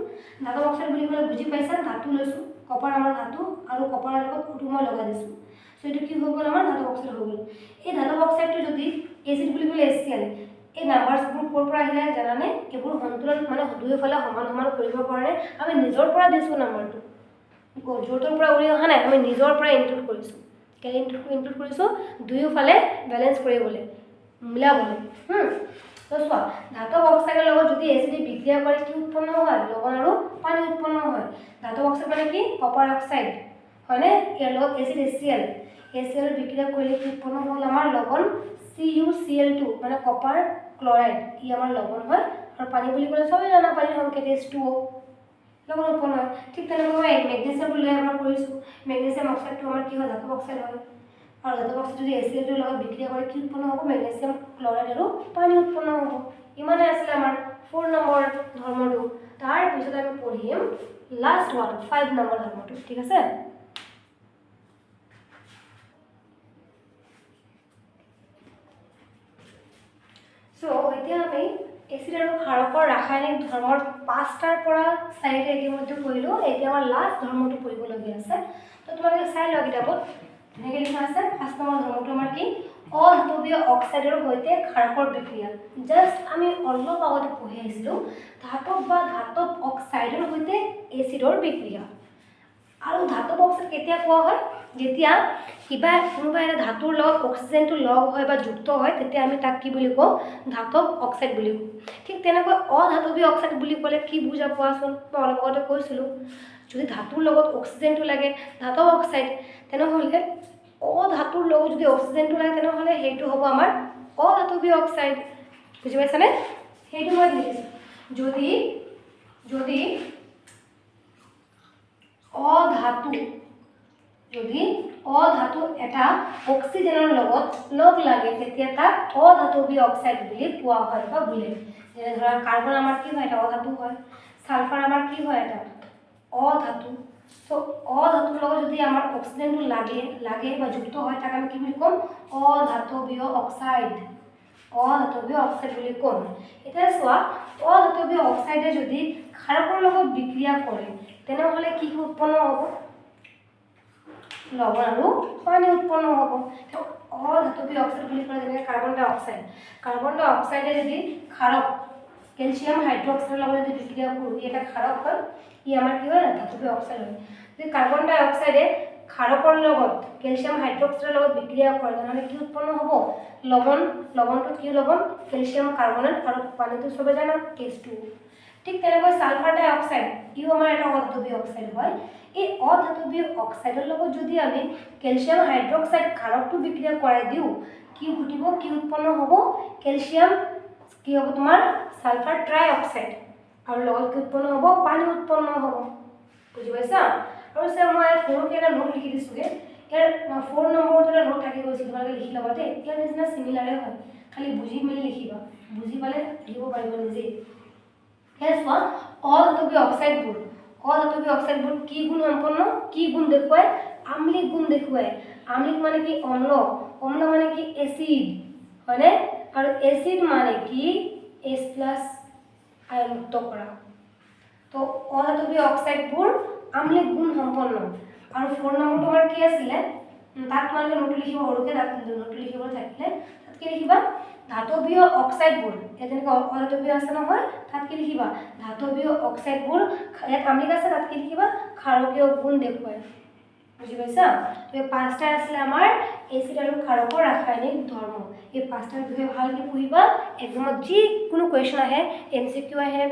ধাতৱ অক্সাইড বুলি ক'লে বুজি পাইছা, ধাতু লৈছোঁ, কপাৰ আমাৰ ধাতু, আৰু কপাৰৰ লগত O2 মই লগাই দিছোঁ, চ' এইটো কি হৈ গ'ল, আমাৰ ধাতৱ অক্সাইড হৈ গ'ল। এই ধাতৱ অক্সাইডটো যদি এচিড বুলি ক'লে HCl, এই নাম্বাৰছবোৰ ক'ৰ পৰা আহিলে জানানে? এইবোৰ সন্তুলন মানে দুয়োফালে সমান সমান কৰিবৰ কাৰণে আমি নিজৰ পৰা দিছোঁ নাম্বাৰটো, য'ৰ পৰা উৰি অহা নাই, আমি নিজৰ পৰা ইনক্লুড কৰিছোঁ। কেনে ইনক্লুড কৰিছোঁ, দুয়োফালে বেলেঞ্চ কৰিবলৈ, মিলাবলৈ। তো চোৱা, ধাতৱ অক্সাইডৰ লগত যদি এচিডে বিক্ৰিয়া কৰে কি উৎপন্ন হয়, লৱণ আৰু পানী উৎপন্ন হয়। ধাতৱ অক্সাইড মানে কি কপাৰ অক্সাইড, হয়নে? ইয়াৰ লগত এচিড HCl, HCl বিক্ৰিয়া কৰিলে কি উৎপন্ন হ'ল, আমাৰ লৱণ CuCl2 মানে কপাৰ ক্লৰাইড, ই আমাৰ লৱণ হয়। আৰু পানী বুলি ক'লে চবেই জানা পানীৰ সংকেত H2O, লৱণ উৎপন্ন হয়। ঠিক তেনেকৈ মই মেগনেছিয়ামটো লৈ এবাৰ কৰিছোঁ, মেগনেছিয়াম অক্সাইডটো আমাৰ কি হয়, ধাতৱ অক্সাইড হয়। আৰু ধাতৱ অক্সাইড যদি HCl2 লগত বিক্ৰিয়া কৰে কি উৎপন্ন হ'ব, মেগনেছিয়াম ক্লৰাইড আৰু পানী উৎপন্ন হ'ব। ইমানে আছিলে আমাৰ 4 নম্বৰ ধৰ্মটো। তাৰপিছত আমি পঢ়িম লাষ্ট ওৱান, 5 নম্বৰ ধৰ্মটো। ঠিক আছে, চ' এতিয়া আমি এচিড আৰু ক্ষাৰকৰ ৰাসায়নিক ধৰ্মৰ 5টাৰ পৰা 4টা ইতিমধ্যে পঢ়িলোঁ। এতিয়া আমাৰ লাষ্ট ধৰ্মটো পঢ়িবলগীয়া আছে, তো তোমালোকে চাই লোৱা কিতাপত ধুনীয়াকৈ লিখা আছে। 5 নম্বৰ ধৰ্মটো আমাৰ কি, অধাতৱীয় অক্সাইডৰ সৈতে ক্ষাৰকৰ বিক্ৰিয়া। জাষ্ট আমি অলপ আগতে পঢ়ি আহিছিলোঁ ধাতৱ বা ধাতৱ অক্সাইডৰ সৈতে এচিডৰ বিক্ৰিয়া। আৰু ধাতৱ অক্সাইড কেতিয়া কোৱা হয়, যেতিয়া কোনোবা এটা ধাতুৰ লগত অক্সিজেনটো লগ হয় বা যুক্ত হয়, তেতিয়া আমি তাক কি বুলি কওঁ, ধাতৱ অক্সাইড বুলি কওঁ। ঠিক তেনেকৈ অধাতৱীয় অক্সাইড বুলি ক'লে কি বুজা পোৱাচোন, মই অলপ আগতে কৈছিলোঁ, যদি ধাতুৰ লগত অক্সিজেনটো লাগে ধাতৱ অক্সাইড, তেনেহ'লে অধাতুৰ লগত যদি অক্সিজেনটো লাগে তেনেহ'লে সেইটো হ'ব আমাৰ অধাতৱীয় অক্সাইড। বুজি পাইছানে? সেইটো মই লিখিছোঁ, যদি অধাতু এটা অক্সিজেনৰ লগত লগ লাগে তেতিয়া তাক অধাতৱীয় অক্সাইড বুলি কোৱা হয় বা বোলে। যেনে ধৰা কাৰ্বন আমাৰ কি হয়, এটা অধাতু হয়, ছালফাৰ আমাৰ কি হয়, এটা অধাতু। চ' অধাতুৰ লগত যদি আমাৰ অক্সিজেনটো লাগে বা যুক্ত হয় তাক আমি কি বুলি ক'ম, অধাতৱীয় অক্সাইড, অধাতৱীয় অক্সাইড বুলি ক'ম। এতিয়া চোৱা, অধাতৱীয় অক্সাইডে যদি ক্ষাৰকৰ লগত বিক্ৰিয়া কৰে তেনেহ'লে কি উৎপন্ন হ'ব, লৱণ আৰু পানী উৎপন্ন হ'ব। অধাতৱীয় অক্সাইড বুলি ক'লে যেনেকৈ কাৰ্বন ডাই অক্সাইড কাৰ্বন ডাই অক্সাইডে যদি ক্ষাৰক কেলছিয়াম হাইড্ৰক্সাইডৰ লগত যদি বিক্ৰিয়া কৰোঁ ই এটা ক্ষাৰক হয় ই আমাৰ কি হয় ধাতৱীয় অক্সাইড হয় যদি কাৰ্বন ডাই অক্সাইডে ক্ষাৰকৰ লগত কেলছিয়াম হাইড্ৰক্সাইডৰ লগত বিক্ৰিয়া কৰে তেনেহ'লে কি উৎপন্ন হ'ব লৱণ লৱণটো কি লৱণ কেলছিয়াম কাৰ্বনেট আৰু পানীটো চবে জানা H2 ঠিক তেনেকৈ সালফাৰ ডাই অক্সাইড ইও আমাৰ এটা অধাতৱীয় অক্সাইড হয় এই অধাতৱীয় অক্সাইডৰ লগত যদি আমি কেলছিয়াম হাইড্ৰক্সাইড ক্ষাৰকটো বিক্ৰিয়া কৰাই দিওঁ কি ঘটিব কি উৎপন্ন হ'ব কেলছিয়াম কি হ'ব তোমাৰ সালফাৰ ট্ৰাই অক্সাইড আৰু লগত কি উৎপন্ন হ'ব পানী উৎপন্ন হ'ব বুজি পাইছা আৰু সে মই সৰুকৈ এটা নোট লিখি দিছোঁগৈ ইয়াৰ 4 নম্বৰত এটা নোট থাকি গৈছে তোমালোকে লিখি ল'বা দেই ইয়াৰ নিচিনা চিমিলাৰে হয় খালি বুজি মেলি লিখিবা বুজি পালে লিখিব পাৰিবা নিজে চোৱা অধাতৱীয় অক্সাইডবোৰ কি গুণ সম্পন্ন কি গুণ দেখুৱায় আম্লিক গুণ দেখুৱায় আম্লিক মানে কি অম্ল অম্ল মানে কি এচিড হয়নে আৰু এচিড মানে কি H+ আয়নযুক্ত কৰা তো অধাতৱীয় অক্সাইডবোৰ আম্লিক গুণ সম্পন্ন আৰু 4 নম্বৰটো আমাৰ কি আছিলে তাত তোমালোকে নোট লিখিব সৰুকৈ তাত নোট লিখিব থাকিলে তাত কি লিখিবা ধাতৱীয় অক্সাইডবোৰ যেনেকৈ অধাতৱীয় আছে নহয় তাত কি লিখিবা ধাতৱীয় অক্সাইডবোৰ ইয়াত আম্লিক আছে তাত কি লিখিবা ক্ষাৰকীয় গুণ দেখুৱায় বুজি পাইছা তো এই পাঁচটা আছিলে আমাৰ এচিড আৰু ক্ষাৰকৰ ৰাসায়নিক ধৰ্ম এই পাঁচটাৰ বিষয়ে ভালকৈ পঢ়িবা এক্সামত যিকোনো কুৱেশ্যন আহে MCQ আহে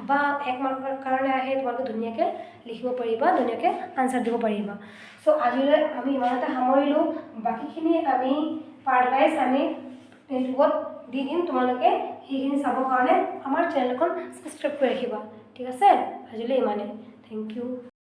বা 1 মাৰ্কৰ কাৰণে আহে তোমালোকে ধুনীয়াকৈ লিখিব পাৰিবা ধুনীয়াকৈ আনসাৰ দিব পাৰিবা সো আজিলৈ আমি ইমানতে সামৰিলোঁ বাকীখিনি আমি পাৰ্ট ৱাইজ আমি ইউটিউবত দি দিম তোমালোকে সেইখিনি চাবৰ কাৰণে আমাৰ চেনেলখন সাবস্ক্ৰাইব কৰি ৰাখিবা ঠিক আছে আজিলৈ ইমানে থেংক ইউ